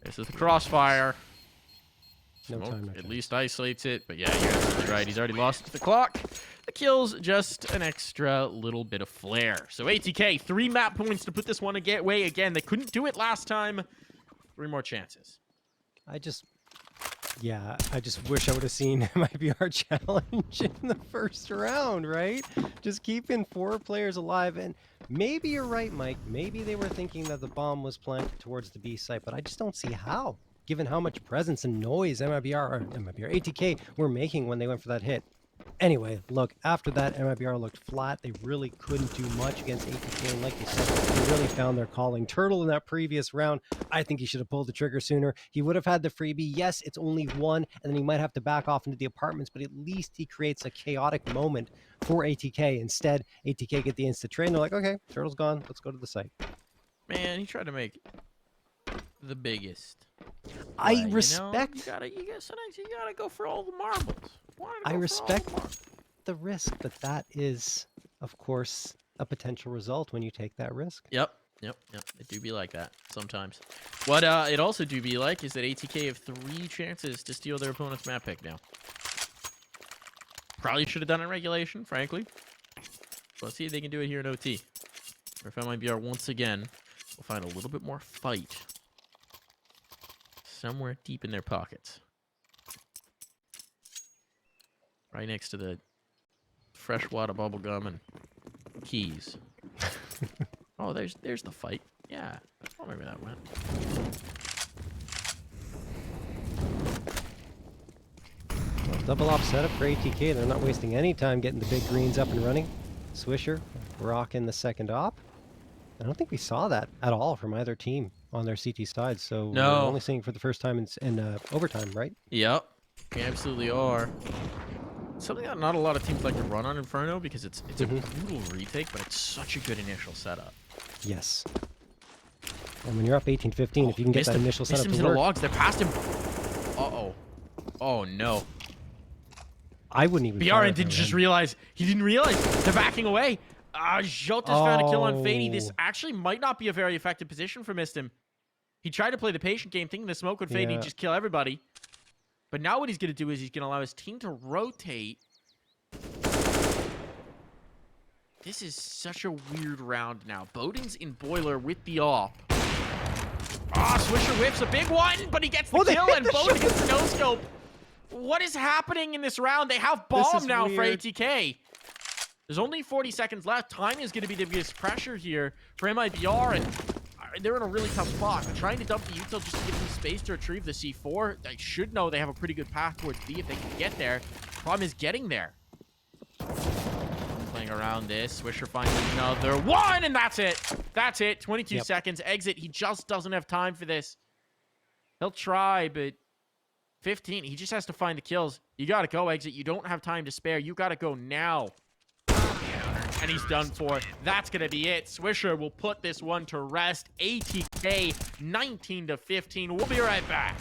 This is the crossfire. No Smoke time. at least isolates it. But yeah, you're absolutely right. He's already lost the clock. The kill's just an extra little bit of flair. So ATK, 3 map points to put this one away again. They couldn't do it last time. 3 more chances. I just wish I would have seen MIBR challenge in the first round, right? Just keeping 4 players alive. And maybe you're right, Mike. Maybe they were thinking that the bomb was planted towards the B site, but I just don't see how, given how much presence and noise ATK were making when they went for that hit. Anyway, look, after that, MIBR looked flat. They really couldn't do much against ATK. And like you said, they really found their calling. Turtle in that previous round, I think he should have pulled the trigger sooner. He would have had the freebie. Yes, it's only 1, and then he might have to back off into the apartments, but at least he creates a chaotic moment for ATK. Instead, ATK get the insta trade, and they're like, okay, Turtle's gone. Let's go to the site. Man, he tried to make the biggest. I respect. Sometimes you gotta go for all the marbles. I respect the risk, but that is, of course, a potential result when you take that risk. Yep. It do be like that sometimes. What it also do be like is that ATK have 3 chances to steal their opponent's map pick now. Probably should have done it in regulation, frankly. Let's see if they can do it here in OT. Or if MIBR once again will find a little bit more fight somewhere deep in their pockets. Right next to the freshwater bubblegum and keys. Oh, there's the fight. Yeah, I remember that went. Well, double off setup for ATK. They're not wasting any time getting the big greens up and running. Swisher rocking the second op. I don't think we saw that at all from either team on their CT side. So no. We're only seeing it for the first time in overtime, right? Yep, we absolutely are. Something that not a lot of teams like to run on Inferno because it's a brutal retake, but it's such a good initial setup. Yes. And when you're up 18-15, if you can get that initial setup to work. The logs. They're past him. Uh-oh. Oh, no. I wouldn't even. BRN didn't just realize. He didn't realize. They're backing away. Jota's found a kill on Fady. This actually might not be a very effective position for MisteM. He tried to play the patient game, thinking the smoke would fade and he'd just kill everybody. But now what he's going to do is he's going to allow his team to rotate. This is such a weird round now. Bowden's in Boiler with the AWP. Swisher whips a big one, but he gets the kill, and Bowden gets no scope. What is happening in this round? They have bomb now for ATK. There's only 40 seconds left. Time is going to be the biggest pressure here for MIBR, and they're in a really tough spot. They're trying to dump the util just to give them space to retrieve the C4. They should know they have a pretty good path towards B if they can get there. Problem is getting there. Playing around this. Swisher finds another one, and that's it. That's it. 22 seconds. Exit. He just doesn't have time for this. He'll try, but 15. He just has to find the kills. You got to go, Exit. You don't have time to spare. You got to go now. And he's done for. That's going to be it. Swisher will put this one to rest. ATK 19-15. We'll be right back.